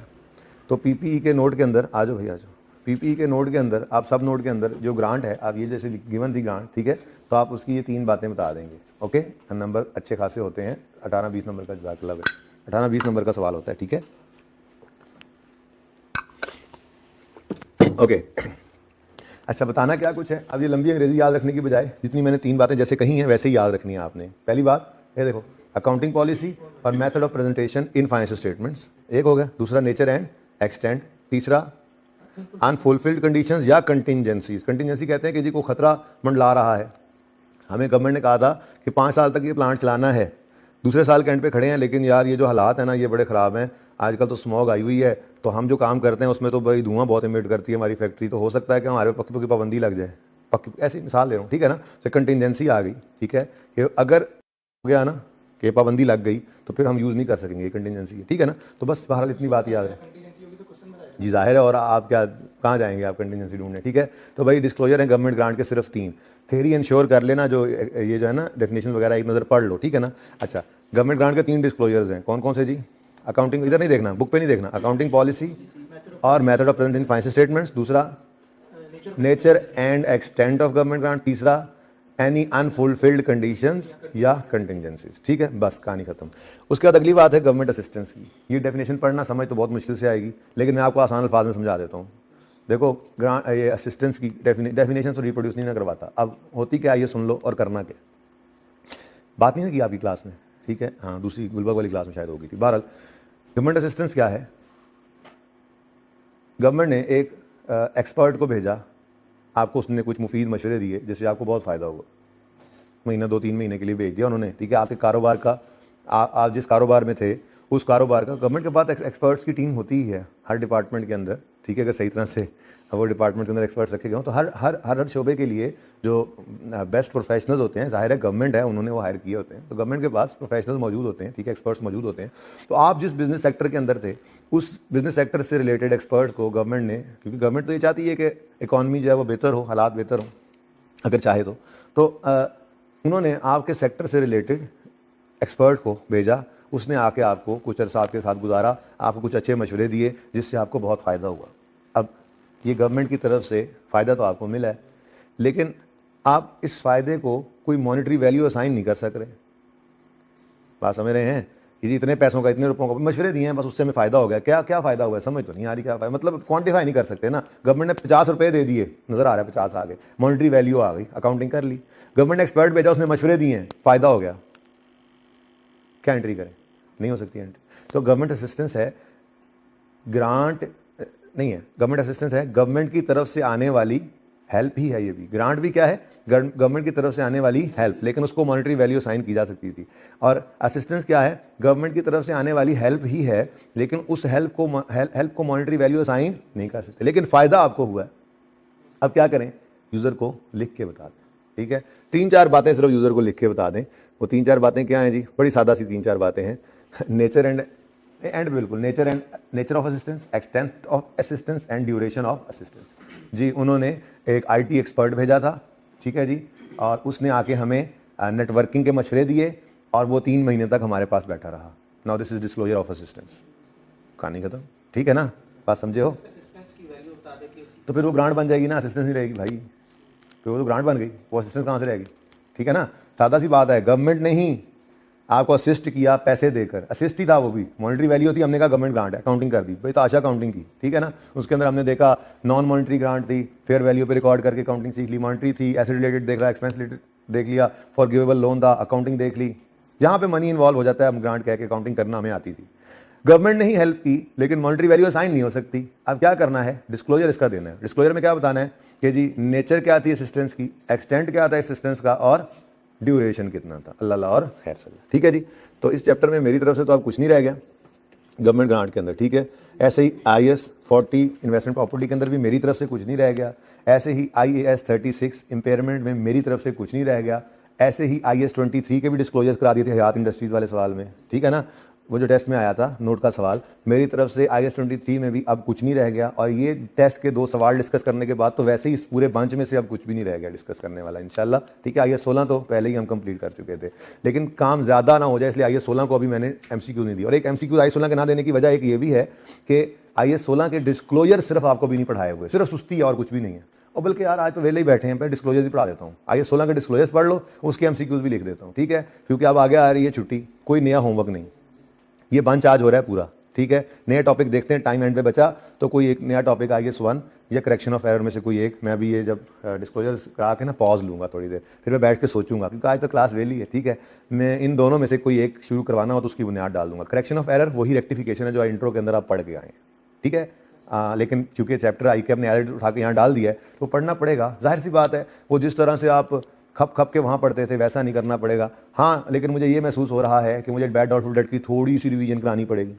तो पीपीई के नोट के अंदर आ जाओ भाई, आ जाओ। पीपीई के नोट के अंदर आप सब नोट के अंदर जो ग्रांट है, आप ये जैसे गिवन थी ग्रांट, ठीक है, तो आप उसकी ये 3 बातें बता देंगे, ओके। नंबर अच्छे खासे होते हैं, 18-20 नंबर का, जज़ाकल्लाह भाई, 18-20 नंबर का सवाल होता है, ठीक है, ओके। अच्छा, बताना क्या कुछ है। अब ये लंबी अंग्रेजी याद रखने की बजाय जितनी मैंने 3 बातें जैसे कही हैं वैसे ही याद रखनी है आपने। पहली बात ये देखो, अकाउंटिंग पॉलिसी और method of presentation in financial statements, एक हो गया। दूसरा, नेचर एंड एक्सटेंट। तीसरा, अनफुलफिल्ड कंडीशंस या कंटिंजेंसीज। कंटिंजेंसी कहते हैं कि जी को खतरा मंडला रहा है, हमें गवर्नमेंट ने कहा था कि 5 साल तक ये प्लांट चलाना है, दूसरे साल के एंड पे खड़े हैं, लेकिन यार ये जो हालात है ना ये बड़े ख़राब हैं, आजकल तो स्मॉग आई हुई है, तो हम जो काम करते हैं उसमें तो भाई धुआं बहुत इमिट करती है हमारी फैक्ट्री, तो हो सकता है कि हमारे पक्की पक्की पाबंदी लग जाए, पक्की, ऐसी मिसाल ले रहा हूँ, ठीक है ना। तो कंटिंजेंसी आ गई, ठीक है, कि अगर हो गया ना कि पाबंदी लग गई तो फिर हम यूज़ नहीं कर सकेंगे, ये कंटिंजेंसी है, ठीक है ना। तो बस बहरहाल इतनी बात याद है जी, जाहिर है। और आप क्या कहाँ जाएंगे आप कंटिंजेंसी ढूंढने, ठीक है। तो भाई डिस्क्लोजर है गवर्नमेंट ग्रांट के सिर्फ 3। थ्योरी इंश्योर कर लेना, जो ये जो है ना डेफिनेशन वगैरह एक नज़र पढ़ लो, ठीक है ना। अच्छा, गवर्नमेंट ग्रांट के 3 डिस्क्लोजर्स हैं, कौन कौन से जी? अकाउंटिंग, इधर नहीं देखना, बुक पे नहीं देखना, अकाउंटिंग पॉलिसी और method of presentation financial statements. दूसरा, nature and extent of government grant. तीसरा, एनी अनफुलफिल्ड कंडीशंस या कंटिंजेंसीज, ठीक है, बस कहानी खत्म। उसके बाद अगली बात है गवर्नमेंट असिस्टेंस की। ये डेफिनेशन पढ़ना समझ तो बहुत मुश्किल से आएगी, लेकिन मैं आपको आसान अल्फाज में समझा देता हूँ। देखो, ग्रांट ये असिस्टेंस की डेफिनेशन तो रिप्रोड्यूस नहीं ना करवाता। अब होती क्या, ये सुन लो और करना क्या। बात नहीं है कि आपकी क्लास में, ठीक है, हाँ दूसरी गुलबर्ग वाली क्लास में शायद होगी थी। बहरहाल गवर्नमेंट असिस्टेंस क्या है, गवर्नमेंट ने एक एक्सपर्ट को भेजा, आपको उसने कुछ मुफीद मशवरे दिए जिससे आपको बहुत फ़ायदा होगा। महीना 2-3 महीने के लिए भेज दिया उन्होंने, ठीक है। आपके कारोबार का आप जिस कारोबार में थे उस कारोबार का गवर्नमेंट के पास एक्सपर्ट्स की टीम होती ही है हर डिपार्टमेंट के अंदर, ठीक है। अगर सही तरह से वो डिपार्टमेंट के अंदर एक्सपर्ट्स रखे गए हों तो हर शोबे के लिए जो बेस्ट प्रोफेशनल्स होते हैं, जाहिर है गवर्नमेंट है उन्होंने वो हायर किए होते हैं, तो गवर्नमेंट के पास प्रोफेशनल्स मौजूद होते हैं, ठीक है, एक्सपर्ट्स मौजूद होते हैं। तो आप जिस बिजनेस सेक्टर के अंदर थे उस बिजनेस सेक्टर से रिलेटेड एक्सपर्ट्स को गवर्नमेंट ने, क्योंकि गवर्नमेंट तो ये चाहती है कि इकॉनमी जो है वो बेहतर हो, हालात बेहतर हो अगर चाहे तो उन्होंने आपके सेक्टर से रिलेटेड एक्सपर्ट को भेजा। उसने आके आपको कुछ अर्सा आपके साथ गुजारा, आपको कुछ अच्छे मशवरे दिए जिससे आपको बहुत फ़ायदा हुआ। अब ये गवर्नमेंट की तरफ से फ़ायदा तो आपको मिला है, लेकिन आप इस फ़ायदे को कोई मॉनेटरी वैल्यू असाइन नहीं कर सक रहे। बात समझ रहे हैं कि जी इतने पैसों का, इतने रुपयों का, मशवरे दिए हैं, बस उससे हमें फ़ायदा हो गया। क्या क्या फ़ायदा हुआ है समझ तो नहीं आ रही, क्या फ़ायदा, मतलब क्वांटिफाई नहीं कर सकते ना। गवर्नमेंट ने 50 रुपये दे दिए, नज़र आ रहा है 50 आ गए, मॉनेटरी वैल्यू आ गई, अकाउंटिंग कर ली। गवर्नमेंट ने एक्सपर्ट भेजा, उसने मशवरे दिए हैं, फ़ायदा हो गया, क्या एंट्री करें? नहीं हो सकती एंट्री। तो गवर्नमेंट असिस्टेंस है, ग्रांट नहीं है। गवर्नमेंट असिस्टेंस है गवर्नमेंट की तरफ से आने वाली हेल्प ही है। ये भी ग्रांट भी क्या है? गवर्नमेंट की तरफ से आने वाली हेल्प, लेकिन उसको मॉनेटरी वैल्यू असाइन की जा सकती थी। और असिस्टेंस क्या है? गवर्नमेंट की तरफ से आने वाली हेल्प ही है, लेकिन उस हेल्प को मॉनेटरी वैल्यू असाइन नहीं कर सकते, लेकिन फ़ायदा आपको हुआ है। अब क्या करें? यूज़र को लिख के बता दें, ठीक है? 3-4 बातें सिर्फ यूज़र को लिख के बता दें। वो 3-4 बातें क्या हैं जी? बड़ी सादा सी 3-4 बातें हैं। नेचर एंड बिल्कुल nature of assistance, extent of assistance and duration of assistance. जी उन्होंने एक IT एक्सपर्ट भेजा था, ठीक है जी, और उसने आके हमें नेटवर्किंग के मशवरे दिए और वो 3 महीने तक हमारे पास बैठा रहा। Now this is disclosure of assistance. कहानी खत्म, ठीक है ना? बात समझे हो? असिस्टेंस की वैल्यू बता दे कि उसकी तो फिर वो ग्रांट बन जाएगी ना, असिस्टेंस नहीं रहेगी भाई। तो वो तो ग्रांट बन गई, वो असिस्टेंस कहाँ से रहेगी? ठीक है ना? सादा सी बात है। गवर्नमेंट ने ही आपको असिस्ट किया पैसे देकर, असिस्ट ही था वो भी, मॉनेटरी वैल्यू होती, हमने कहा गवर्नमेंट ग्रांट है, अकाउंटिंग कर दी भाई, तो आशा अकाउंटिंग की, ठीक है ना? उसके अंदर हमने देखा नॉन मॉनेटरी ग्रांट थी, फेयर वैल्यू पे रिकॉर्ड करके अकाउंटिंग सीख ली, मॉनेटरी थी, एसेट रिलेटेड देख रहा, एक्सपेंस रिलेटेड देख लिया, फॉरगिवेबल लोन था, अकाउंटिंग देख ली। जहाँ पे मनी इन्वॉल्व हो जाता है हम ग्रांट कह के अकाउंटिंग करना हमें आती थी। गवर्नमेंट ने ही हेल्प की, लेकिन मॉनेटरी वैल्यू असाइन नहीं हो सकती। अब क्या करना है? डिस्क्लोजर इसका देना है। डिस्क्लोजर में क्या बताना है कि जी नेचर क्या थी असिस्टेंस की, एक्सटेंट क्या था असिस्टेंस का, और ड्यूरेशन कितना था, अल्लाह और खैर सल्ला, ठीक है जी। तो इस चैप्टर में मेरी तरफ से तो अब कुछ नहीं रह गया गवर्नमेंट ग्रांट के अंदर, ठीक है। ऐसे ही IAS 40 इन्वेस्टमेंट प्रॉपर्टी के अंदर भी मेरी तरफ से कुछ नहीं रह गया। ऐसे ही IAS 36 इम्पेयरमेंट में मेरी तरफ से कुछ नहीं रह गया। ऐसे ही IAS 23 के भी डिस्क्लोजर्स करा दिए थे हयात इंडस्ट्रीज़ वाले सवाल में, ठीक है ना? वो जो टेस्ट में आया था नोट का सवाल, मेरी तरफ से IAS 23 में भी अब कुछ नहीं रह गया। और ये टेस्ट के 2 सवाल डिस्कस करने के बाद तो वैसे ही इस पूरे बंच में से अब कुछ भी नहीं रह गया डिस्कस करने वाला इंशाल्लाह, ठीक है। IAS 16 तो पहले ही हम कंप्लीट कर चुके थे, लेकिन काम ज़्यादा ना हो जाए इसलिए IAS 16 को अभी मैंने MCQ नहीं दी। और एक MCQ IAS 16 के ना देने की वजह एक ये भी है कि IAS 16 के डिस्क्लोजर सिर्फ आपको भी नहीं पढ़ाए हुए, सिर्फ सुस्ती है और कुछ भी नहीं है। और बल्कि यार आज तो वेले ही बैठे हैं, मैं डिस्क्लोजर भी पढ़ा देता हूँ। IAS 16 के डिस्क्लोजर्स पढ़ लो, उसके MCQs भी लिख देता हूँ, ठीक है। क्योंकि अब आगे आ रही है छुट्टी, कोई नया होमवर्क नहीं, ये बंच आज हो रहा है पूरा, ठीक है। नया टॉपिक देखते हैं, टाइम एंड पे बचा तो कोई एक नया टॉपिक IAS 1 या करेक्शन ऑफ एरर में से कोई एक। मैं अभी ये जब डिस्क्लोजर करा के ना पॉज लूँगा थोड़ी देर, फिर मैं बैठ के सोचूंगा, क्योंकि आज तो क्लास वेली है, ठीक है। मैं इन दोनों में से कोई एक शुरू करवाना हो तो उसकी बुनियाद डाल दूंगा। करेक्शन ऑफ एरर वही रेक्टिफिकेशन है जो इंट्रो के अंदर आप पढ़ के आए हैं, ठीक है। लेकिन चूंकि चैप्टर ICAP ने एडिट उठा के यहाँ डाल दिया है तो पढ़ना पड़ेगा, जाहिर सी बात है। वो जिस तरह से आप खप खप के वहाँ पढ़ते थे वैसा नहीं करना पड़ेगा। हाँ, लेकिन मुझे ये महसूस हो रहा है कि मुझे बैड डाउटफुल डेट की थोड़ी सी रिवीजन करानी पड़ेगी।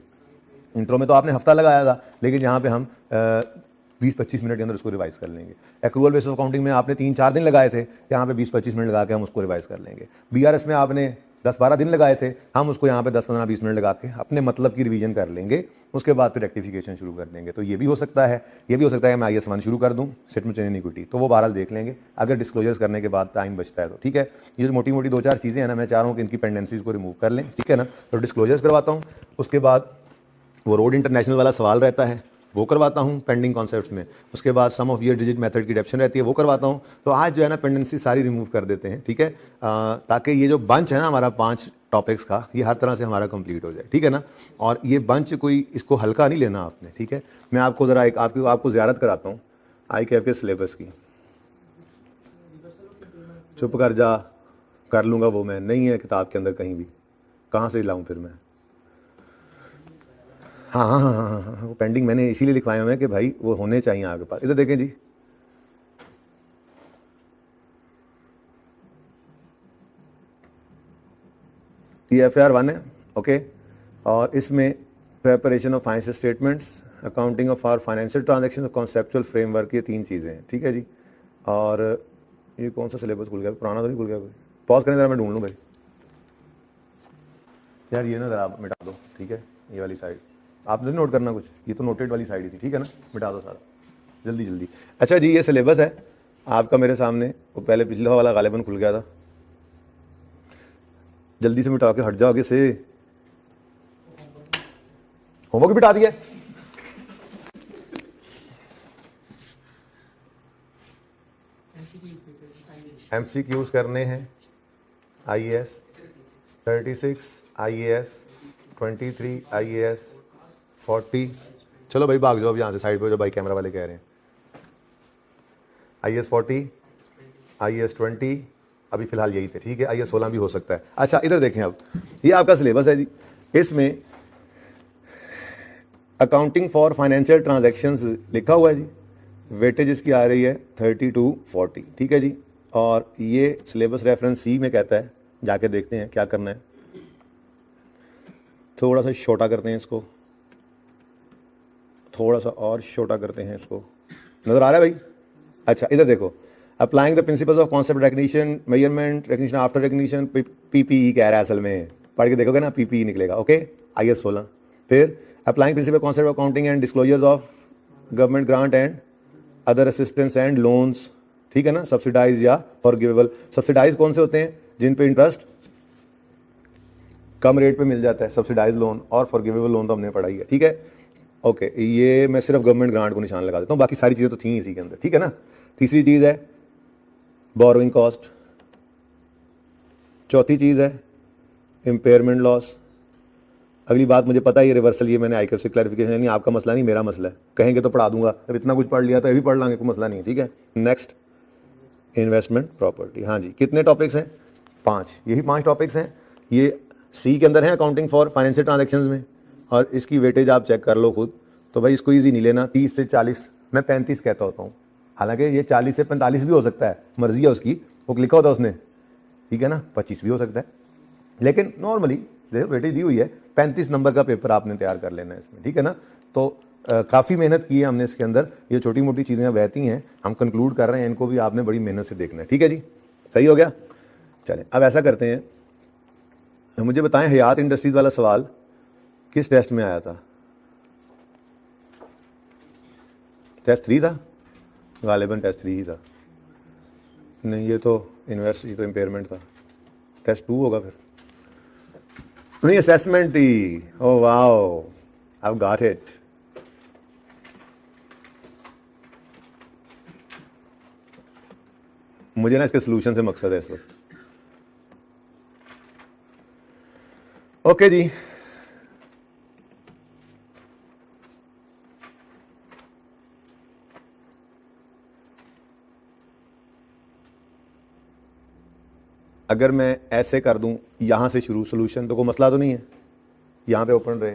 इंट्रो में तो आपने हफ्ता लगाया था, लेकिन यहाँ पे हम 20-25 मिनट के अंदर उसको रिवाइज कर लेंगे। एक्रूअल बेसिस अकाउंटिंग में आपने 3-4 दिन लगाए थे, यहाँ पे 20-25 मिनट लगा के हम उसको रिवाइज कर लेंगे। BRS में आपने 10-12 दिन लगाए थे, हम उसको यहाँ पे 10-15-20 मिनट लगा के अपने मतलब की रिवीजन कर लेंगे। उसके बाद फिर रेक्टिफिकेशन शुरू कर देंगे। तो ये भी हो सकता है, ये भी हो सकता है कि मैं IAS 1 शुरू कर दूँ, सेट में चेंज इन इक्विटी, तो वो बहरहाल देख लेंगे अगर डिस्क्लोजर्स करने के बाद टाइम बचता है तो, ठीक है। ये जो मोटी मोटी 2-4 चीज़ें हैं ना, मैं चाह रहा हूँ कि इनकी पेंडेंसीज को रिमूव कर लें, ठीक है ना। तो डिस्क्लोजर्स करवाता हूँ, उसके बाद वो रोड इंटरनेशनल वाला सवाल रहता है वो करवाता हूँ पेंडिंग कॉन्सेप्ट्स में। उसके बाद सम ऑफ ईयर डिजिट मेथड की डेप्शन रहती है वो करवाता हूँ। तो आज जो है ना पेंडेंसी सारी रिमूव कर देते हैं, ठीक है, ताकि ये जो बंच है ना हमारा 5 टॉपिक्स का, ये हर तरह से हमारा कंप्लीट हो जाए, ठीक है ना। और ये बंच कोई इसको हल्का नहीं लेना आपने, ठीक है। मैं आपको ज़रा एक आपको ज़ियारत कराता हूँ ICAP के सिलेबस की। चुप कर जा, कर लूँगा वो मैं, नहीं है किताब के अंदर कहीं भी, कहाँ से लाऊँ फिर मैं। हाँ, वो पेंडिंग मैंने इसीलिए लिखवाए हुए हैं कि भाई वो होने चाहिए आगे पास। इधर देखें जी, ये FAR 1 है, ओके। और इसमें preparation of financial statements, accounting of our financial transaction, conceptual framework, ये 3 चीज़ें हैं, ठीक है जी। और ये कौन सा सिलेबस खुल गया, पुराना तो नहीं खुल गया कोई? पॉज करें ज़रा, मैं ढूंढ लूँ भाई। यार ये ना ज़रा आप मिटा दो, ठीक है, ये वाली साइड आपने नोट करना कुछ, ये तो नोटेड वाली साइड ही थी, ठीक है ना, मिटा दो सारा जल्दी जल्दी। अच्छा जी, ये सिलेबस है आपका मेरे सामने, वो पहले पिछला वाला गालिबन खुल गया था, जल्दी से मिटा के हट जाओगे से। होमवर्क मिटा दिया, MCQs करने हैं, IAS 36, IAS 23, IAS 40। चलो भाई भाग जाओ अब यहाँ से साइड पे, जो भाई कैमरा वाले कह रहे हैं। IAS 40, IAS 20, अभी फिलहाल यही थे, ठीक है। IAS 16 भी हो सकता है। अच्छा इधर देखें, अब ये आपका सिलेबस है जी। इसमें अकाउंटिंग फॉर फाइनेंशियल ट्रांजैक्शंस लिखा हुआ है जी। वेटेज इसकी आ रही है 30 to 40, ठीक है जी। और ये सिलेबस रेफरेंस सी में कहता है, जाके देखते हैं क्या करना है। थोड़ा सा छोटा करते हैं इसको, थोड़ा सा और छोटा करते हैं इसको, नज़र आ रहा है भाई? अच्छा इधर देखो, applying the principles of concept recognition, measurement, recognition after recognition, PPE कह रहा है असल में, पढ़ के देखोगे ना PPE निकलेगा, ओके। IAS 16। फिर applying principle concept of accounting and disclosures of government grant and other assistance and loans, ठीक है ना, सब्सिडाइज या फॉरगिवेबल। सब्सिडाइज कौन से होते हैं? जिन पे इंटरेस्ट कम रेट पे मिल जाता है, सब्सिडाइज लोन, और फॉरगिवेबल लोन तो हमने पढ़ाई है, ठीक है। ओके, ये मैं सिर्फ गवर्नमेंट ग्रांट को निशान लगा देता हूँ, बाकी सारी चीज़ें तो थी इसी के अंदर, ठीक है ना। तीसरी चीज़ है बोरोइंग कॉस्ट, चौथी चीज़ है इम्पेयरमेंट लॉस। अगली बात मुझे पता है, ये रिवर्सल, ये मैंने आईकेएफ से क्लैरिफिकेशन, नहीं आपका मसला नहीं मेरा मसला है, कहेंगे तो पढ़ा दूंगा, अब इतना कुछ पढ़ लिया तो ये भी पढ़ लांगे, कोई मसला नहीं है, ठीक है। नेक्स्ट इन्वेस्टमेंट प्रॉपर्टी, हाँ जी। कितने टॉपिक्स हैं? 5, यही 5 टॉपिक्स हैं। ये सी के अंदर है अकाउंटिंग फॉर फाइनेंशियल ट्रांजैक्शंस में, और इसकी वेटेज आप चेक कर लो खुद। तो भाई इसको ईजी नहीं लेना, 30 से 40, मैं 35 कहता होता हूँ, हालांकि ये 40 से 45 भी हो सकता है, मर्जी है उसकी, वो लिखा होता है उसने, ठीक है ना, 25 भी हो सकता है, लेकिन नॉर्मली देखो वेटेज दी हुई है, 35 नंबर का पेपर आपने तैयार कर लेना है इसमें, ठीक है ना। तो काफ़ी मेहनत की है हमने इसके अंदर, ये छोटी मोटी चीज़ें बहती हैं, हम कंक्लूड कर रहे हैं, इनको भी आपने बड़ी मेहनत से देखना है, ठीक है जी। सही हो गया? चलें अब ऐसा करते हैं, मुझे बताएं हयात इंडस्ट्रीज़ वाला सवाल किस टेस्ट में आया था? टेस्ट 3 था, गालिबन टेस्ट 3 ही था। नहीं ये तो इन्वेस्ट, ये तो इम्पेयरमेंट था, टेस्ट 2 होगा फिर। नहीं असेसमेंट थी, oh wow, I got it. मुझे ना इसके सोल्यूशन से मकसद है इस वक्त। ओके जी, अगर मैं ऐसे कर दूं यहां से शुरू सोल्यूशन, तो कोई मसला तो नहीं है, यहां पे ओपन रहे।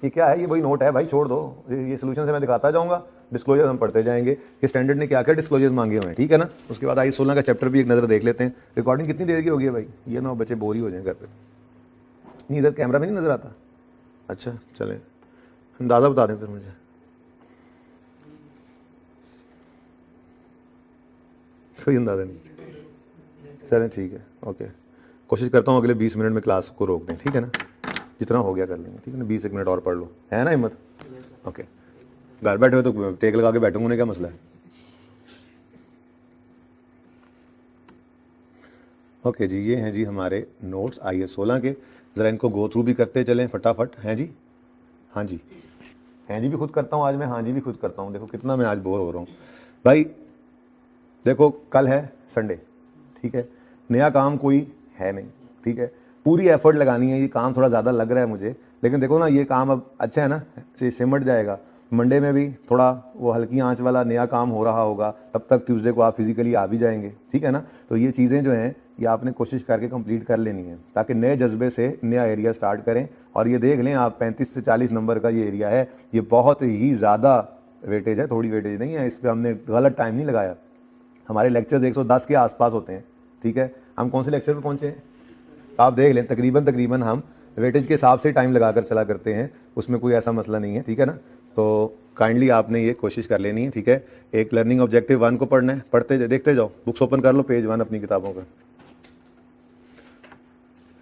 ये क्या है? ये वही नोट है भाई, छोड़ दो, ये सोल्यूशन से मैं दिखाता जाऊंगा, डिस्क्लोजर हम पढ़ते जाएंगे कि स्टैंडर्ड ने क्या क्या डिस्क्लोजर मांगे हुए हैं, ठीक है ना। उसके बाद IAS 16 का चैप्टर भी एक नज़र देख लेते हैं। रिकॉर्डिंग कितनी देर की होगी है भाई? ये ना बच्चे बोर ही हो जाए घर पे। नहीं इधर कैमरा में नहीं नज़र आता? अच्छा चले, अंदाज़ा बता दें फिर मुझे। कोई अंदाज़ा नहीं, चलें ठीक है, ओके। कोशिश करता हूँ अगले 20 मिनट में क्लास को रोक दें, ठीक है ना, जितना हो गया कर लेंगे, ठीक है ना। 20 मिनट और पढ़ लो, है ना हिम्मत? ओके, घर बैठे हुए तो टेक लगा के बैठूंगा, क्या मसला है? ओके जी, ये हैं जी हमारे नोट्स IAS 16 के, ज़रा इनको गो थ्रू भी करते चलें फटाफट। हैं जी? हाँ जी, हैं जी भी खुद करता हूँ आज मैं, हाँ जी भी खुद करता हूँ। देखो कितना मैं आज बोर हो रहा हूँ भाई। देखो कल है संडे, ठीक है, नया काम कोई है नहीं, ठीक है, पूरी एफर्ट लगानी है। ये काम थोड़ा ज़्यादा लग रहा है मुझे, लेकिन देखो ना ये काम अब अच्छा है ना, सिमट जाएगा। मंडे में भी थोड़ा वो हल्की आंच वाला नया काम हो रहा होगा, तब तक ट्यूसडे को आप फिजिकली आ भी जाएंगे, ठीक है ना। तो ये चीज़ें जो हैं ये आपने कोशिश करके कंप्लीट कर लेनी है, ताकि नए जज्बे से नया एरिया स्टार्ट करें। और ये देख लें आप, 35 से 40 नंबर का ये एरिया है, ये बहुत ही ज़्यादा वेटेज है, थोड़ी वेटेज नहीं है। इस पर हमने गलत टाइम नहीं लगाया। हमारे लेक्चर्स 110 के आसपास होते हैं, ठीक है। हम कौन से लेक्चर पर पहुँचे हैं आप देख लें, तकरीबन हम वेटेज के हिसाब से टाइम लगाकर चला करते हैं, उसमें कोई ऐसा मसला नहीं है, ठीक है ना। तो काइंडली आपने ये कोशिश कर लेनी है, ठीक है। एक लर्निंग ऑब्जेक्टिव 1 को पढ़ना है, पढ़ते देखते जाओ, बुक्स ओपन कर लो, पेज 1 अपनी किताबों का।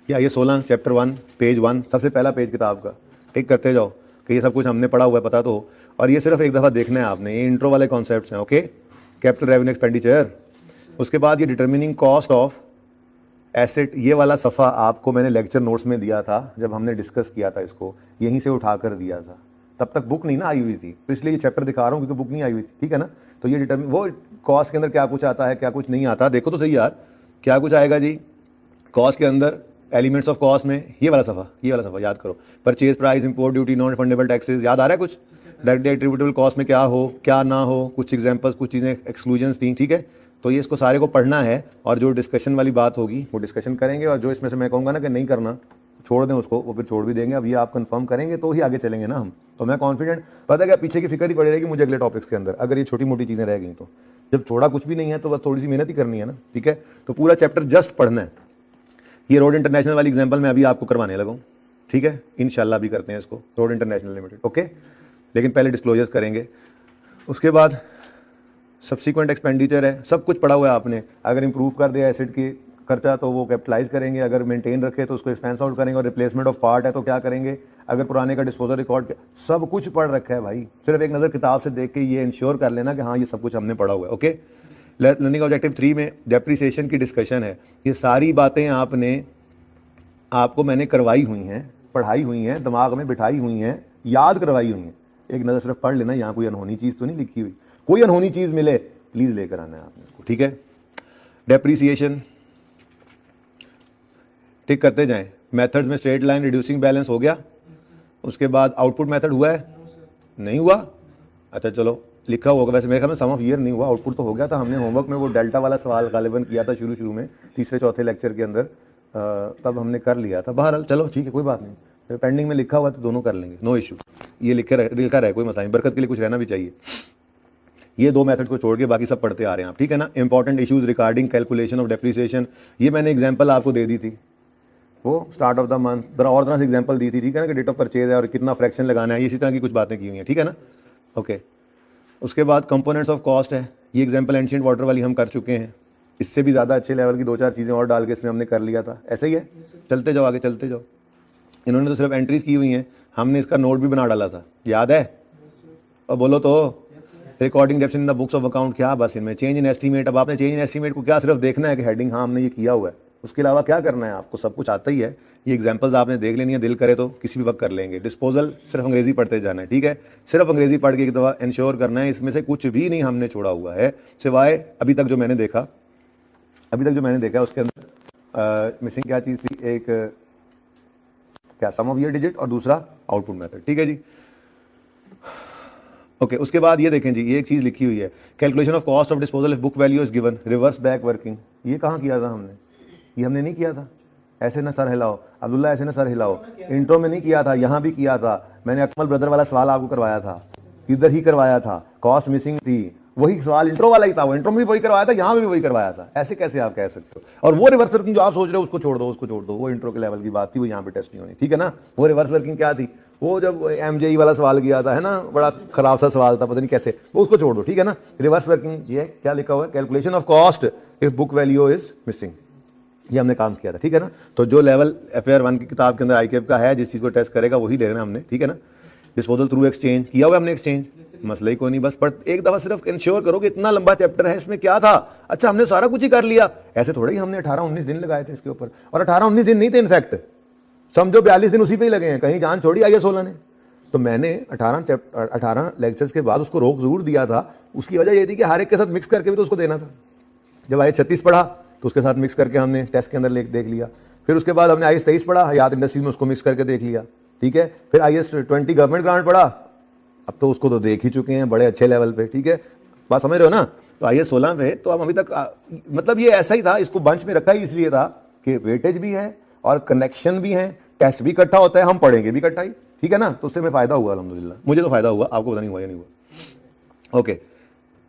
या ये 16 चैप्टर 1 पेज 1, सबसे पहला पेज किताब का टिक करते जाओ कि ये सब कुछ हमने पढ़ा हुआ है, पता तो हो। और ये सिर्फ एक दफ़ा देखना है आपने, ये इंट्रो वाले कॉन्सेप्ट्स हैं, ओके। कैपिटल रेवेन्यू एक्सपेंडिचर, उसके बाद ये डिटर्मिनिंग कॉस्ट ऑफ एसेट, ये वाला सफ़ा आपको मैंने लेक्चर नोट्स में दिया था जब हमने डिस्कस किया था इसको, यहीं से उठा कर दिया था। तब तक बुक नहीं ना आई हुई थी, तो इसलिए ये चैप्टर दिखा रहा हूँ क्योंकि बुक नहीं आई हुई थी, ठीक है ना। तो ये डिटर्मिन वो कॉस्ट के अंदर क्या कुछ आता है, क्या कुछ नहीं आता, देखो तो सही यार, क्या कुछ आएगा जी कॉस्ट के अंदर। एलिमेंट्स ऑफ कॉस्ट में ये वाला सफ़ा याद करो, purchase price, import duty, non refundable taxes, याद आ रहा है कुछ। डायरेक्टली एट्रीब्यूटेबल कॉस्ट में क्या हो क्या ना हो, कुछ एग्जांपल्स, कुछ चीज़ें एक्सक्लूजन्स थी, ठीक है। तो ये इसको सारे को पढ़ना है और जो डिस्कशन वाली बात होगी वो डिस्कशन करेंगे, और जो इसमें से मैं कहूँगा ना कि नहीं करना छोड़ दें उसको, वो फिर छोड़ भी देंगे। अब ये आप कंफर्म करेंगे तो ही आगे चलेंगे ना हम। तो मैं कॉन्फिडेंट, पता है क्या, पीछे की फिक्र ही पड़ी रहेगी मुझे अगले टॉपिक्स के अंदर, अगर ये छोटी मोटी चीज़ें रह गई तो। जब छोड़ा कुछ भी नहीं है तो बस थोड़ी सी मेहनत ही करनी है ना, ठीक है। तो पूरा चैप्टर जस्ट पढ़ना है। ये रोड इंटरनेशनल वाली एग्जाम्पल मैं अभी आपको करवाने लगा हूँ, ठीक है, इंशाल्लाह भी करते हैं इसको, रोड इंटरनेशनल लिमिटेड, ओके। लेकिन पहले डिस्क्लोजर्स करेंगे, उसके बाद सब्सिक्वेंट एक्सपेंडिचर है, सब कुछ पढ़ा हुआ है आपने। अगर इंप्रूव कर दिया एसेट की खर्चा तो वो कैपिटलाइज करेंगे, अगर मेंटेन रखे तो उसको एक्सपेंस आउट करेंगे, और रिप्लेसमेंट ऑफ पार्ट है तो क्या करेंगे, अगर पुराने का डिस्पोजल रिकॉर्ड, सब कुछ पढ़ रखा है भाई। सिर्फ एक नज़र किताब से देख के ये इंश्योर कर लेना कि हाँ ये सब कुछ हमने पढ़ा हुआ है, ओके। लर्निंग ऑब्जेक्टिव 3 में डेप्रिसिएशन की डिस्कशन है। ये सारी बातें आपको मैंने करवाई हुई हैं, पढ़ाई हुई हैं, दिमाग में बिठाई हुई हैं, याद करवाई हुई हैं। एक नज़र सिर्फ पढ़ लेना, यहाँ कोई अनहोनी चीज़ तो नहीं लिखी हुई। कोई अनहोनी चीज़ मिले प्लीज़ लेकर आना है आपने इसको, ठीक है। डेप्रिसिएशन टिक करते जाएं। मेथड्स में स्ट्रेट लाइन, रिड्यूसिंग बैलेंस हो गया। उसके बाद आउटपुट मेथड हुआ है, नहीं हुआ, अच्छा चलो लिखा होगा, वैसे मेरे ख्याल में सम ऑफ ईयर नहीं हुआ, आउटपुट तो हो गया था। हमने होमवर्क में वो डेल्टा वाला सवाल गालिबन किया था शुरू में, तीसरे चौथे लेक्चर के अंदर, तब हमने कर लिया था। बहरहाल चलो ठीक है, कोई बात नहीं, तो पेंडिंग में लिखा हुआ तो दोनों कर लेंगे, नो इशू। ये लिखा रहे कोई मसला नहीं, बरकत के लिए कुछ रहना भी चाहिए। ये दो मेथड को छोड़ के बाकी सब पढ़ते आ रहे हैं आप, ठीक है ना। Important issues regarding calculation of depreciation, ये मैंने एग्जांपल आपको दे दी थी, वो स्टार्ट ऑफ द मंथ और तरह से एग्जांपल दी थी, ठीक है ना, कि डेट ऑफ परचेज है और कितना फ्रैक्शन लगाना है, इसी तरह की कुछ बातें की हुई हैं, ठीक है ना, ओके। उसके बाद कंपोनेंट्स ऑफ कॉस्ट है, ये एग्जांपल एंशिएंट वाटर वाली हम कर चुके हैं। इससे भी ज़्यादा अच्छे लेवल की 2-4 चीज़ें और डाल के इसमें हमने कर लिया था, ऐसे ही है। चलते जाओ आगे, चलते जाओ। इन्होंने तो सिर्फ एंट्रीज की हुई हैं, हमने इसका नोट भी बना डाला था, याद है, और बोलो तो recording depth in the books of account, क्या बस इनमें चेंज इन एस्टीमेट। अब आपने चेंज इन एस्टीमेट को क्या सिर्फ देखना है कि हेडिंग हाँ हमने ये किया हुआ है, उसके अलावा क्या करना है आपको, सब कुछ आता ही है। ये एग्जांपल्स आपने देख लेनी है, दिल करे तो किसी भी वक्त कर लेंगे। डिस्पोजल सिर्फ अंग्रेजी पढ़ते जाना है, ठीक है, सिर्फ अंग्रेजी पढ़ के एक दफ़ा इंश्योर करना है, इसमें से कुछ भी नहीं हमने छोड़ा हुआ है, सिवाय अभी तक जो मैंने देखा उसके अंदर मिसिंग क्या चीज़ थी, एक क्या सम ऑफ ईयर डिजिट और दूसरा आउटपुट मेथड, ठीक है जी, ओके। उसके बाद ये देखें जी, ये एक चीज़ लिखी हुई है, calculation of cost of disposal if book value is given, reverse back working. ये कहाँ किया था हमने, ये हमने नहीं किया था। ऐसे ना सर हिलाओ अब्दुल्ला, ऐसे ना सर हिलाओ, इंट्रो में नहीं किया था, यहाँ भी किया था मैंने। अकमल ब्रदर वाला सवाल आपको करवाया था, इधर ही करवाया था, कॉस्ट मिसिंग थी, वही सवाल इंट्रो वाला ही था, वो इंट्रो में भी वही करवाया था, यहाँ भी वही करवाया था। ऐसे कैसे आप कह सकते हो। और वो रिवर्स वर्किंग जो आप सोच रहे हो उसको छोड़ दो, वो इंट्रो के लेवल की बात थी, वो यहाँ पे टेस्ट नहीं होनी, ठीक है ना। वो रिवर्स वर्किंग क्या थी, वो जब MJE वाला सवाल किया था, है ना, बड़ा खराब सा सवाल था, पता नहीं कैसे, वो उसको छोड़ दो, ठीक है ना। रिवर्स वर्किंग ये क्या लिखा हुआ है, calculation of cost if book value is missing, ये हमने काम किया था, ठीक है ना। तो जो लेवल FAR 1 की किताब के अंदर ICAP का है, जिस चीज़ को टेस्ट करेगा वही लेना हमने, ठीक है ना। डिस्पोजल थ्रू एक्सचेंज किया हुआ हमने, एक्सचेंज मसला ही कोई नहीं, बस पर एक दफ़ा सिर्फ इंश्योर करो कि इतना लंबा चैप्टर है, इसमें क्या था, अच्छा हमने सारा कुछ ही कर लिया। ऐसे थोड़ा ही हमने 18-19 दिन लगाए थे इसके ऊपर, और 18-19 दिन नहीं थे, इनफैक्ट समझो 42 दिन उसी पे ही लगे हैं, कहीं जान छोड़ी IS 16 ने। तो मैंने 18 लेक्चर्स के बाद उसको रोक जरूर दिया था, उसकी वजह ये थी कि हर एक के साथ मिक्स करके भी तो उसको देना था। जब IS 36 पढ़ा तो उसके साथ मिक्स करके हमने टेस्ट के अंदर देख लिया, फिर उसके बाद हमने IS 23 पढ़ा, हयात इंडस्ट्रीज में उसको मिक्स करके देख लिया, ठीक है। फिर IS 20 गवर्नमेंट ग्रांट पढ़ा, अब तो उसको तो देख ही चुके हैं बड़े अच्छे लेवल पे, ठीक है, बात समझ रहे हो ना। तो IS 16 पे तो हम अभी तक मतलब ये ऐसा ही था, इसको बंच में रखा ही इसलिए था कि वेटेज भी है और कनेक्शन भी है, टेस्ट भी इकट्ठा होता है, हम पढ़ेंगे भी इकट्ठा ही, ठीक है ना। तो उससे में फ़ायदा हुआ अल्हम्दुलिल्लाह, मुझे तो फ़ायदा हुआ, आपको पता नहीं हुआ या नहीं हुआ, ओके।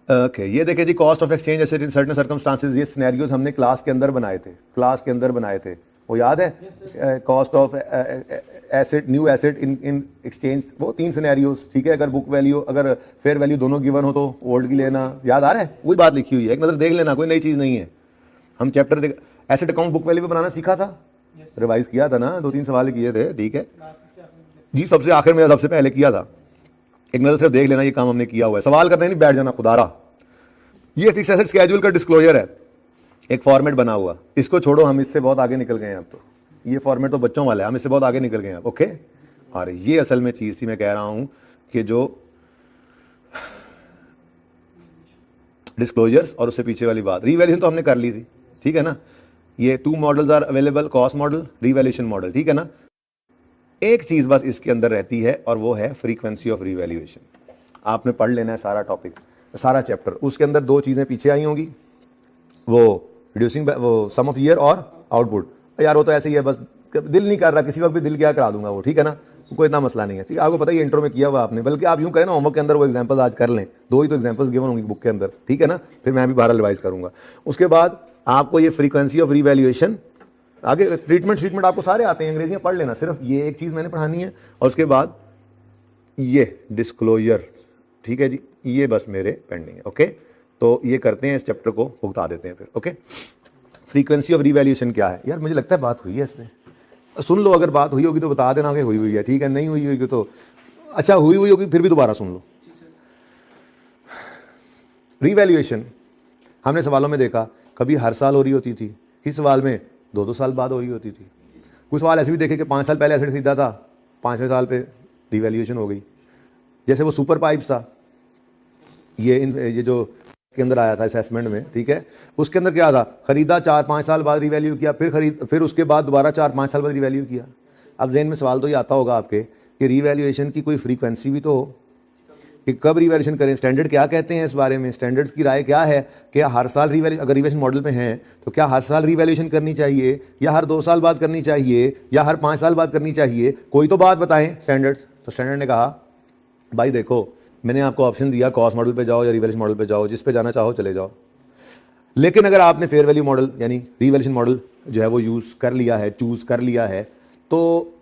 ये देखें जी, cost of exchange asset in certain circumstances, ये सिनेरियोज हमने क्लास के अंदर बनाए थे, वो याद है। Cost of asset, new asset in exchange, वो 3 सिनेरियोज, ठीक है। अगर बुक वैल्यू, अगर फेयर वैल्यू दोनों गिवन हो तो ओल्ड की लेना, याद आ रहा है, वही बात लिखी हुई है, एक नज़र देख लेना, कोई नई चीज़ नहीं है। हम chapter asset account book value पे बनाना सीखा था, रिवाइज किया था ना, 2-3 सवाल किए थे, ठीक है जी, सबसे आखिर में सबसे पहले किया था। एक नजर सिर्फ देख लेना, ये काम हमने किया हुआ है, सवाल करने नहीं बैठ जाना खुदारा। ये फिक्स एसेट स्केड्यूल का डिस्क्लोजर है, एक फॉर्मेट बना हुआ, इसको छोड़ो, हम इससे बहुत आगे निकल गए हैं अब तो। ये फॉर्मेट तो बच्चों वाला है, हम इससे बहुत आगे निकल गए हैं, ओके। और ये असल में चीज़ थी, मैं कह रहा हूं कि जो डिस्क्लोजर्स और उससे पीछे वाली बात, रीवैल्यूएशन तो हमने कर ली थी, ठीक है ना। ये 2 models are available, cost model, revaluation model, ठीक है ना। एक चीज बस इसके अंदर रहती है और वो है फ्रीक्वेंसी ऑफ रीवैल्यूएशन। आपने पढ़ लेना है सारा टॉपिक, सारा चैप्टर, उसके अंदर 2 चीजें पीछे आई होंगी, वो रिड्यूसिंग, वो सम ऑफ ईयर और आउटपुट। यार वो तो ऐसे ही है, बस दिल नहीं कर रहा, किसी वक्त भी दिल क्या करा दूंगा वो, ठीक है ना, कोई इतना मसला नहीं है, ठीक है। आपको पता ही इंट्रो में किया हुआ आपने, बल्कि आप यूं करें ना, होमवर्क के अंदर वो एग्जांपल्स आज कर लें, 2 ही तो एग्जांपल्स गिवन होंगी बुक के अंदर, ठीक है ना, फिर मैं भी बाहर रिवाइज करूंगा। उसके बाद आपको ये फ्रीक्वेंसी ऑफ रीवैल्यूएशन, आगे ट्रीटमेंट आपको सारे आते हैं, अंग्रेजी में पढ़ लेना, सिर्फ ये एक चीज मैंने पढ़ानी है। और उसके बाद ये डिस्क्लोजर, ठीक है जी, ये बस मेरे पेंडिंग है, ओके। तो ये करते हैं, इस चैप्टर को भुगता देते हैं फिर, ओके। फ्रीक्वेंसी ऑफ रीवैल्यूएशन क्या है यार, मुझे लगता है बात हुई है इसमें, सुन लो, अगर बात हुई होगी तो बता देना कि हुई हुई है, ठीक है, नहीं हुई होगी तो अच्छा, हुई हुई होगी फिर भी दोबारा सुन लो। रीवैल्यूएशन हमने सवालों में देखा, कभी हर साल हो रही होती थी, किस सवाल में 2-2 साल बाद हो रही होती थी। कुछ सवाल ऐसे भी देखे कि 5 साल पहले एसेट खरीदा था, 5वें साल पे रीवैल्यूएशन हो गई। जैसे वो सुपर पाइप्स था, ये जो के अंदर आया था असेसमेंट में, ठीक है, उसके अंदर क्या था, खरीदा 4-5 साल बाद रिवैल्यू किया, फिर उसके बाद दोबारा 4-5 साल बाद रिवैल्यू किया। अब ज़हन में सवाल तो ये आता होगा आपके कि रिवैल्यूएशन की कोई फ्रीक्वेंसी भी तो हो कि कब रिवैल्यूएशन करें, स्टैंडर्ड क्या कहते हैं इस बारे में, स्टैंडर्ड्स की राय क्या है कि हर साल रिवैल्यू, अगर रिवैल्यूएशन मॉडल पे हैं तो क्या हर साल रिवैल्यूएशन करनी चाहिए, या हर 2 साल बाद करनी चाहिए, या हर 5 साल बाद करनी चाहिए, कोई तो बात बताएं स्टैंडर्ड्स। तो स्टैंडर्ड ने कहा भाई देखो, मैंने आपको ऑप्शन दिया कॉस्ट मॉडल पे जाओ या रिवैल्यूएशन मॉडल पे जाओ, जिस पे जाना चाहो चले जाओ, लेकिन अगर आपने फेयर वैल्यू मॉडल यानी रिवैल्यूएशन मॉडल जो है वो यूज़ कर लिया है, चूज़ कर लिया है, तो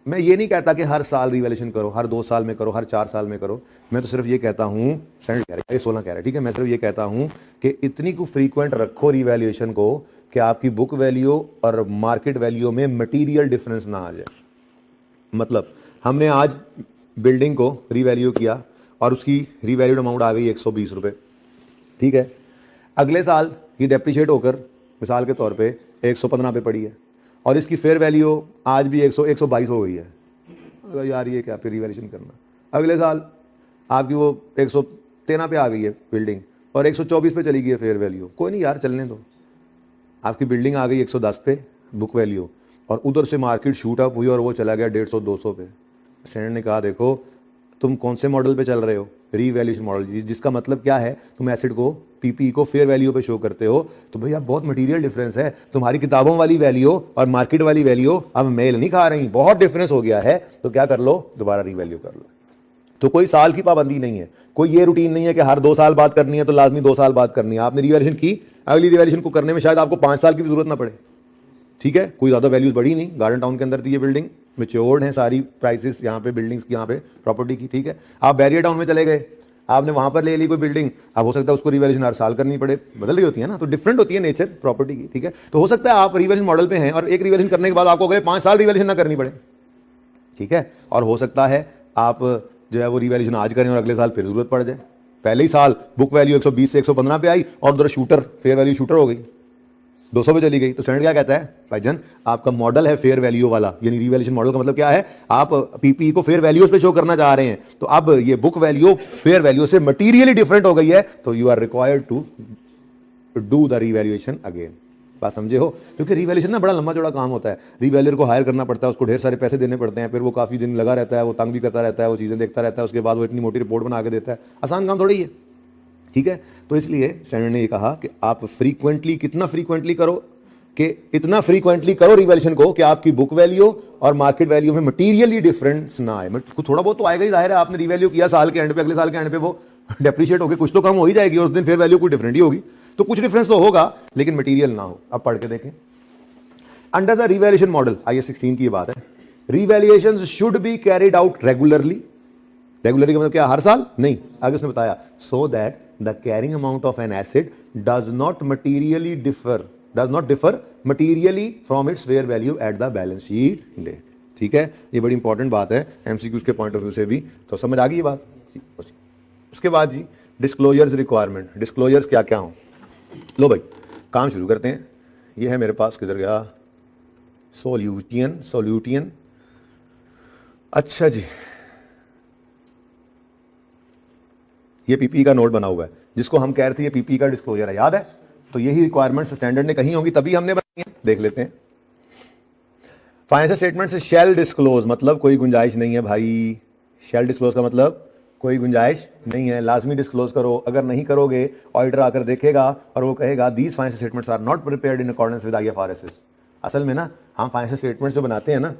मैं ये नहीं कहता कि हर साल रिवैल्यूएशन करो, हर 2 साल में करो, हर 4 साल में करो, मैं तो सिर्फ ये कहता हूँ, स्टैंडर्ड कह रहा है 16 कह रहा है, ठीक है, मैं सिर्फ ये कहता हूँ कि इतनी को फ्रीक्वेंट रखो रिवैल्यूएशन को कि आपकी बुक वैल्यू और मार्केट वैल्यू में मटीरियल डिफरेंस ना आ जाए। मतलब हमने आज बिल्डिंग को रीवैल्यू किया और उसकी रीवैल्यूड अमाउंट आ गई 120 रुपये, ठीक है, अगले साल ये डेप्रिशिएट होकर मिसाल के तौर पे 115 पे पड़ी है और इसकी फेयर वैल्यू आज भी 122 हो गई है। यार ये क्या, फिर रिवैल्यूएशन करना। अगले साल आपकी वो 113 पे आ गई है बिल्डिंग और 124 पे चली गई है फेयर वैल्यू, कोई नहीं यार चलने दो, आपकी बिल्डिंग आ गई 110 पे बुक वैल्यू और उधर से मार्केट शूट अप हुई और वो चला गया 150-200 पे। स्टैंडर्ड ने कहा देखो तुम कौन से मॉडल पे चल रहे हो, रीवैल्यूएशन मॉडल, जिसका मतलब क्या है तुम एसेट को पीपी को फेयर वैल्यू पे शो करते हो, तो भैया बहुत मटेरियल डिफरेंस है, तुम्हारी किताबों वाली वैल्यू और मार्केट वाली वैल्यू अब मेल नहीं खा रही, बहुत डिफरेंस हो गया है, तो क्या कर लो, दोबारा रीवैल्यू कर लो। तो कोई साल की पाबंदी नहीं है, कोई ये रूटीन नहीं है कि हर 2 साल बाद करनी है तो लाजमी 2 साल बाद करनी है। आपने रिवैल्यूएशन की, अगली रिवैल्यूएशन को करने में शायद आपको 5 साल की भी जरूरत ना पड़े, ठीक है, कोई ज़्यादा वैल्यूज बढ़ी नहीं, गार्डन टाउन के अंदर थी ये बिल्डिंग, मेच्योर्ड हैं सारी प्राइसेस यहाँ पे बिल्डिंग्स की, यहाँ पे प्रॉपर्टी की, ठीक है। आप बैरियर टाउन में चले गए, आपने वहाँ पर ले ली कोई बिल्डिंग, अब हो सकता है उसको रिवैल्यूएशन हर साल करनी पड़े, बदल रही होती है ना, तो डिफरेंट होती है नेचर प्रॉपर्टी की, ठीक है। तो हो सकता है आप रिवैल्यूएशन मॉडल पे हैं और एक रिवैल्यूएशन करने के बाद आपको अगले 5 साल रिवैल्यूएशन ना करनी पड़े, ठीक है। और हो सकता है आप जो है वो रिवैल्यूएशन आज करें और अगले साल फिर जरूरत पड़ जाए, पहले ही साल बुक वैल्यू 120 से 115 पे आई और उधर शूटर फेयर वैल्यू शूटर हो गई 200 पे चली गई। तो स्टैंडर्ड क्या कहता है, भाईजान आपका मॉडल है फेयर वैल्यू वाला, यानी रिवैल्यूएशन मॉडल का मतलब क्या है, आप पीपी को फेयर वैल्यूज पे शो करना चाह रहे हैं, तो अब ये बुक वैल्यू फेयर वैल्यू से मटीरियली डिफरेंट हो गई है, तो you are required to do the revaluation again. बात समझे हो, क्योंकि रिवैल्यूएशन ना बड़ा लंबा चौड़ा काम होता है, रिवैल्यूअर को हायर करना पड़ता है, उसको ढेर सारे पैसे देने पड़ते हैं, फिर वो काफी दिन लगा रहता है, वो तंग भी करता रहता है, वो चीजें देखता रहता है, उसके बाद वो इतनी मोटी रिपोर्ट बना के देता है, आसान काम थोड़ी है, ठीक है। तो इसलिए स्टैंडर्ड ने ये कहा कि आप फ्रीक्वेंटली, कितना फ्रीक्वेंटली करो, कि इतना फ्रीक्वेंटली करो रिवैल्यूएशन को कि आपकी बुक वैल्यू और मार्केट वैल्यू में मटीरियली डिफरेंस ना आए। कुछ थोड़ा बहुत तो आएगा ही, जाहिर है, आपने रिवैल्यू किया साल के एंड पे, अगले साल के एंड पे वो डेप्रिशिएट होगी, कुछ तो कम हो ही जाएगी, उस दिन फिर वैल्यू कोई डिफरेंट ही होगी, तो कुछ डिफरेंस तो होगा लेकिन मटीरियल ना हो। अब पढ़ के देखें, under the revaluation model, IAS 16 की बात है, revaluation should be carried out regularly. Regularly का मतलब क्या, हर साल नहीं, आगे उसने बताया, so that the carrying amount of an asset does not differ materially from its fair value at the balance sheet date, ठीक है। ये बड़ी इंपॉर्टेंट बात है MCQs के पॉइंट ऑफ व्यू से भी, तो समझ आ गई ये बात। उसके बाद जी डिस्क्लोजर्स रिक्वायरमेंट, डिस्क्लोजर्स क्या क्या हो, लो भाई काम शुरू करते हैं। ये है मेरे पास, किधर गया, सोल्यूटियन, अच्छा जी, ये पीपी का नोट बना हुआ है, जिसको हम कह रहे थे ये पीपी का डिस्क्लोजर है, याद है? तो यही रिक्वायरमेंट्स स्टैंडर्ड ने कही होंगी तभी हमने बनाई है, देख लेते हैं। फाइनेंशियल स्टेटमेंट से शेल डिस्क्लोज, मतलब कोई गुंजाइश नहीं है भाई। शेल डिस्क्लोज का मतलब कोई गुंजाइश नहीं है, लाजमी डिस्क्लोज करो। अगर नहीं करोगे ऑडिटर आकर देखेगा और वो कहेगा these financial statements are not prepared in accordance with IFRS। असल में ना हम फाइनेंशियल स्टेटमेंट्स जो बनाते हैं ना,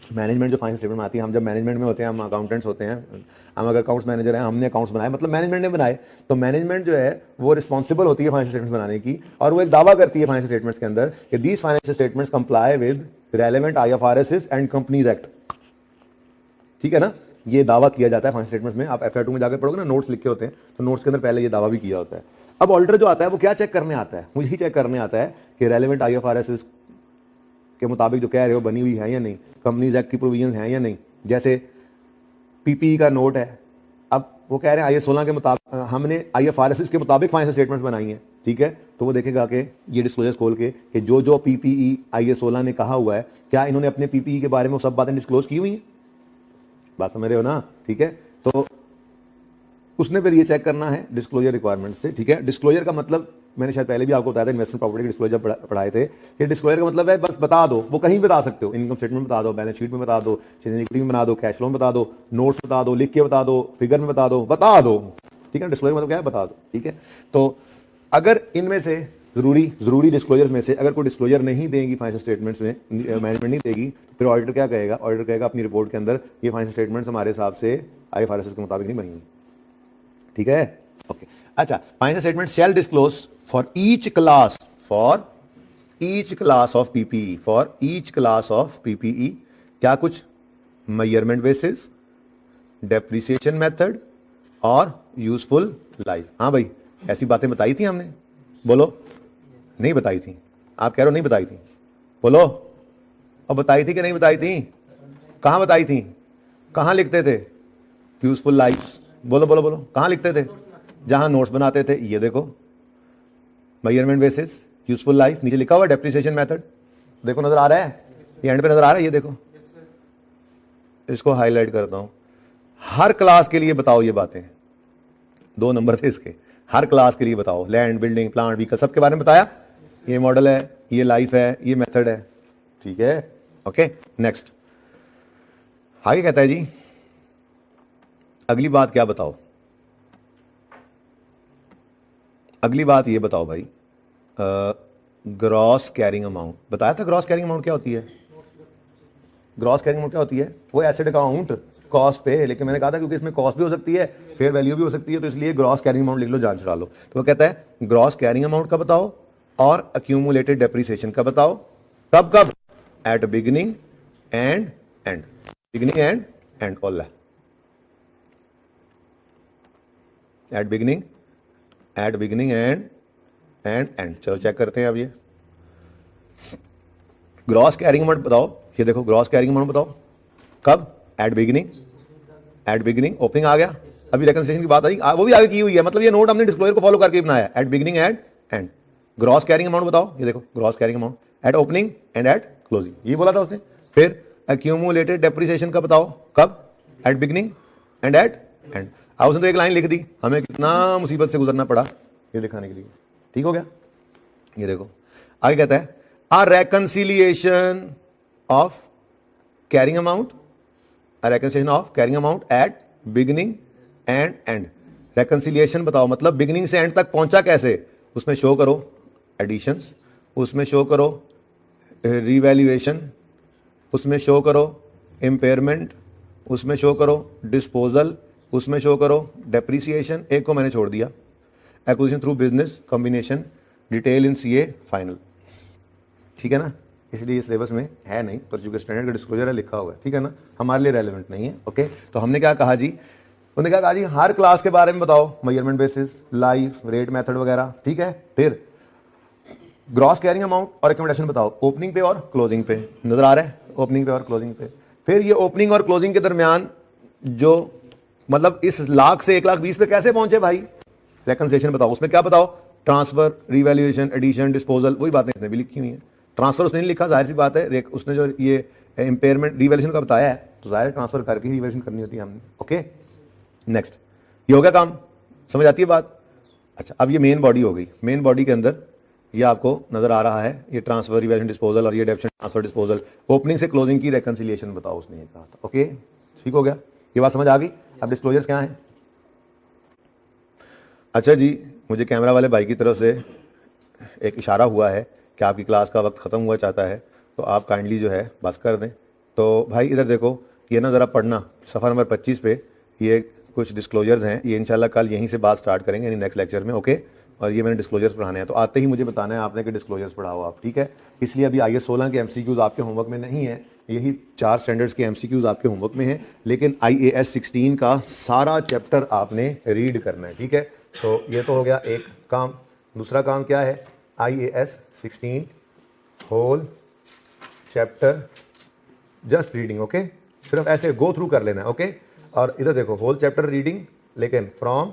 मैनेजमेंट जो फाइनेंशियल स्टेटमेंट बनाती है, हम जब मैनेजमेंट में होते हैं, हम अकाउंटेंट्स होते हैं, हम अगर अकाउंट्स मैनेजर हैं, हमने अकाउंट्स बनाए, मतलब मैनेजमेंट ने बनाए, तो मैनेजमेंट जो है वो रिस्पॉन्सिबल होती है फाइनेंशियल स्टेटमेंट्स बनाने की, और वो एक दावा करती है फाइनेंशियल स्टेटमेंट्स के अंदर कि these financial statements comply with relevant IFRS and companies act. ठीक है ना, ये दावा किया जाता है फाइनेंशियल स्टेटमेंट्स में। आप FR2 में जाकर पढ़ोगे ना, नोट्स लिखे होते हैं, तो नोट्स के अंदर पहले ये दावा भी किया होता है। अब ऑडिटर जो आता है वो क्या चेक करने आता है? मुझे ही चेक करने आता है कि रेलेवेंट IFRS के मुताबिक जो कह रहे हो बनी हुई है या नहीं, कंपनीज एक्ट की प्रोविजंस हैं या नहीं। जैसे PPE का नोट है, अब वो कह रहे हैं IAS 16 के मुताबिक, हमने IFRS के मुताबिक फाइनेंशियल स्टेटमेंट्स बनाई हैं, ठीक है, तो वो देखेगा कि ये डिस्क्लोजर खोल के कि जो जो PPE IAS 16 ने कहा हुआ है, क्या इन्होंने अपने PPE के बारे में वो सब बातें डिस्क्लोज की हुई हैं? बात समझ रहे हो ना? ठीक है, तो उसने फिर ये चेक करना है डिस्क्लोजर रिक्वायरमेंट्स से। ठीक है, डिस्क्लोजर का मतलब मैंने शायद पहले भी आपको बताया था, इन्वेस्टमेंट प्रॉपर्टी के डिस्क्लोजर पढ़ाए थे कि डिस्क्लोजर का मतलब है बस बता दो, वो कहीं बता सकते हो, इनकम स्टेटमेंट में बता दो, बैलेंस शीट में बता दो, शेयर इक्विटी में बता दो, कैश फ्लो में बता दो, नोट्स बता दो, लिख के बता दो, फिगर में बता दो, ठीक है। डिस्क्लोजर मतलब क्या है? बता दो। ठीक है, तो अगर इनमें से जरूरी डिस्क्लोजर में से अगर कोई डिस्क्लोजर नहीं देगी फाइनेंशियल स्टेटमेंट्स में, मैनेजमेंट नहीं देगी, फिर ऑडिटर क्या कहेगा? ऑडिटर कहेगा अपनी रिपोर्ट के अंदर ये फाइनेंशियल स्टेटमेंट्स हमारे हिसाब से IFRS के मुताबिक नहीं बनी हुई। ठीक है, ओके। अच्छा, financial statement shall disclose for each class of PPE, क्या कुछ? मेजरमेंट बेसिस, डेप्रिसिएशन मेथड और यूजफुल लाइफ। हाँ भाई, ऐसी बातें बताई थी हमने, बोलो। नहीं बताई थी? आप कह रहे हो नहीं बताई थी, बोलो। और बताई थी कि नहीं बताई थी? कहां बताई थी? कहां लिखते थे यूजफुल लाइफ? बोलो बोलो बोलो, कहां लिखते थे? जहां नोट्स बनाते थे। ये देखो, मेजरमेंट बेसिस, यूजफुल लाइफ, नीचे लिखा हुआ डेप्रिसिएशन मेथड, देखो नजर आ रहा है, ये एंड पे नजर आ रहा है, ये देखो, इसको हाईलाइट करता हूं। हर क्लास के लिए बताओ ये बातें, 2 नंबर थे इसके, हर क्लास के लिए बताओ। लैंड, बिल्डिंग, प्लांट, व्हीकल, सबके बारे में बताया। ये मॉडल है, ये लाइफ है, ये मेथड है। ठीक है, ओके। नेक्स्ट आगे कहता है जी, अगली बात क्या बताओ? अगली बात ये बताओ भाई, ग्रॉस कैरिंग अमाउंट। बताया था ग्रॉस कैरिंग अमाउंट क्या होती है? ग्रॉस कैरिंग अमाउंट क्या होती है? वो एसेट अकाउंट कॉस्ट पे, लेकिन मैंने कहा था क्योंकि इसमें कॉस्ट भी हो सकती है, फेयर वैल्यू भी हो सकती है, तो इसलिए ग्रॉस कैरिंग अमाउंट लिख लो, जान छुड़ा लो। तो वो कहता है ग्रॉस कैरिंग अमाउंट का बताओ और अक्यूमुलेटेड डेप्रिसिएशन का बताओ। कब कब? At beginning and and, beginning and all, eight beginning and. चलो चेक करते हैं अब ये ग्रॉस कैरिंग अमाउंट बताओ। ये देखो, ग्रॉस कैरिंग अमाउंट बताओ कब? एट बिगिनिंग, ओपनिंग आ गया, अभी रेकंसिलिएशन की बात आई, वो भी आगे की हुई है, मतलब ये नोट हमने डिस्क्लोजर को फॉलो करके बनाया। At beginning and gross carrying amount बताओ। ये देखो, gross carrying amount at opening and at closing, ये बोला था उसने। फिर अक्यूमुलेटेड डेप्रिसिएशन का बताओ, कब? At beginning and at end. अब उसने तो एक लाइन लिख दी, हमें कितना मुसीबत से गुजरना पड़ा ये दिखाने के लिए। ठीक हो गया? ये देखो आगे कहता है आ reconciliation of carrying amount, reconciliation of carrying amount at beginning and end. Reconciliation बताओ, मतलब बिगिनिंग से एंड तक पहुंचा कैसे? उसमें शो करो एडिशंस, उसमें शो करो रिवैल्यूएशन, उसमें शो करो इम्पेयरमेंट, उसमें शो करो डिस्पोजल, उसमें शो करो डेप्रिसिएशन, एक को मैंने छोड़ दिया, acquisition through business combination, detail in CA final. ठीक है ना, इसलिए सिलेबस में है नहीं, पर चूंकि स्टैंडर्ड का डिस्क्लोजर है लिखा हुआ है, ठीक है ना, हमारे लिए रेलेवेंट नहीं है। ओके, तो हमने क्या कहा जी? उन्होंने क्या कहा जी? हर क्लास के बारे में बताओ, measurement basis, life, rate method वगैरह। ठीक है, फिर ग्रॉस कैरिंग अमाउंट और रिकमेंडेशन बताओ, ओपनिंग पे और क्लोजिंग पे। नजर आ रहा है? ओपनिंग पे और क्लोजिंग पे। फिर ये ओपनिंग और क्लोजिंग के दरमियान जो, मतलब इस लाख से 1,20,000 पे कैसे पहुंचे भाई? रेकंसिलिएशन बताओ, उसमें क्या बताओ? ट्रांसफर, रिवैल्यूएशन, एडिशन, डिस्पोजल, वही बातें इसने भी लिखी हुई हैं। ट्रांसफर उसने नहीं लिखा, जाहिर सी बात है, उसने जो ये इम्पेयरमेंट रिवैल्यूएशन का बताया है, तो जाहिर ट्रांसफर करके ही रिवैल्यूएशन करनी होती है हमने। ओके, नेक्स्ट, ये हो गया काम, समझ आती है बात? अच्छा, अब ये मेन बॉडी हो गई। मेन बॉडी के अंदर ये आपको नजर आ रहा है, ये ट्रांसफर रिवेशन डिस्पोजल और ये डेप्शन ट्रांसफर डिस्पोजल। ओपनिंग से क्लोजिंग की रेकंसिलिएशन बताओ, उसने ये कहा था। ओके, ठीक हो गया, ये बात समझ आ गई। अब डिस्क्लोजर्स क्या हैं? अच्छा जी, मुझे कैमरा वाले भाई की तरफ से एक इशारा हुआ है कि आपकी क्लास का वक्त ख़त्म हुआ चाहता है, तो आप काइंडली जो है बस कर दें। तो भाई इधर देखो, ये ना ज़रा पढ़ना सफ़ा नंबर 25 पे, ये कुछ डिस्क्लोजर्स हैं। ये इंशाल्लाह कल यहीं से बात स्टार्ट करेंगे, यानी नेक्स्ट लेक्चर में। ओके, और ये मैंने डिस्क्लोजर्स पढ़ाने हैं, तो आते ही मुझे बताना है आपने कि डिस्क्लोजर्स पढ़ाओ आप, ठीक है। इसलिए अभी IAS 16 के MCQs आपके होमवर्क में नहीं है, यही 4 स्टैंडर्ड्स के MCQs आपके होमवर्क में हैं, लेकिन IAS 16 का सारा चैप्टर आपने रीड करना है, ठीक है। तो ये तो हो गया एक काम। दूसरा काम क्या है? IAS 16 whole chapter just reading. Okay, सिर्फ ऐसे गो थ्रू कर लेना है। ओके, और इधर देखो, होल चैप्टर रीडिंग, लेकिन from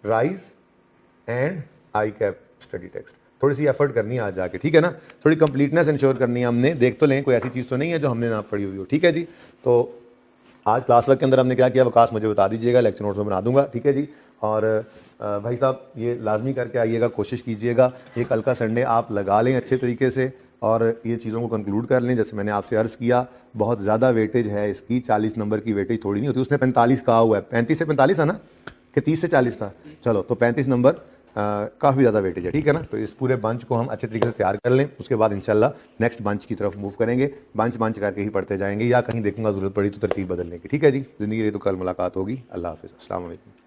rise and I cap study text. थोड़ी सी एफर्ट करनी है आज जाके, ठीक है ना। थोड़ी कंप्लीटनेस इंश्योर करनी है हमने। देख तो लें, कोई ऐसी चीज़ तो नहीं है जो हमने ना पढ़ी हुई हो, ठीक है जी। तो आज क्लास वर्क के अंदर हमने क्या किया, वकास मुझे बता दीजिएगा, लेक्चर नोट्स में बना दूंगा, ठीक है जी। और भाई साहब ये लाजमी करके आइएगा, कोशिश कीजिएगा ये कल का संडे आप लगा लें अच्छे तरीके से, और ये चीज़ों को कंक्लूड कर लें। जैसे मैंने आपसे अर्ज़ किया, बहुत ज़्यादा वेटेज है इसकी, 40 नंबर की वेटेज थोड़ी नहीं होती। उसने 45 कहा हुआ है, 35 से 45 है ना, कि 30 से 40 था। चलो, तो 35 नंबर काफ़ी ज़्यादा वेटेज है, ठीक है ना। तो इस पूरे बंच को हम अच्छे तरीके से तैयार कर लें, उसके बाद इंशाल्लाह नेक्स्ट बंच की तरफ मूव करेंगे। बंच करके ही पढ़ते जाएंगे, या कहीं देखूंगा ज़रूरत पड़ी तो तरतीब बदलने की, ठीक है जी। ज़िंदगी रही तो कल मुलाकात होगी। अल्लाह हाफ़िज़, अस्सलाम वालेकुम।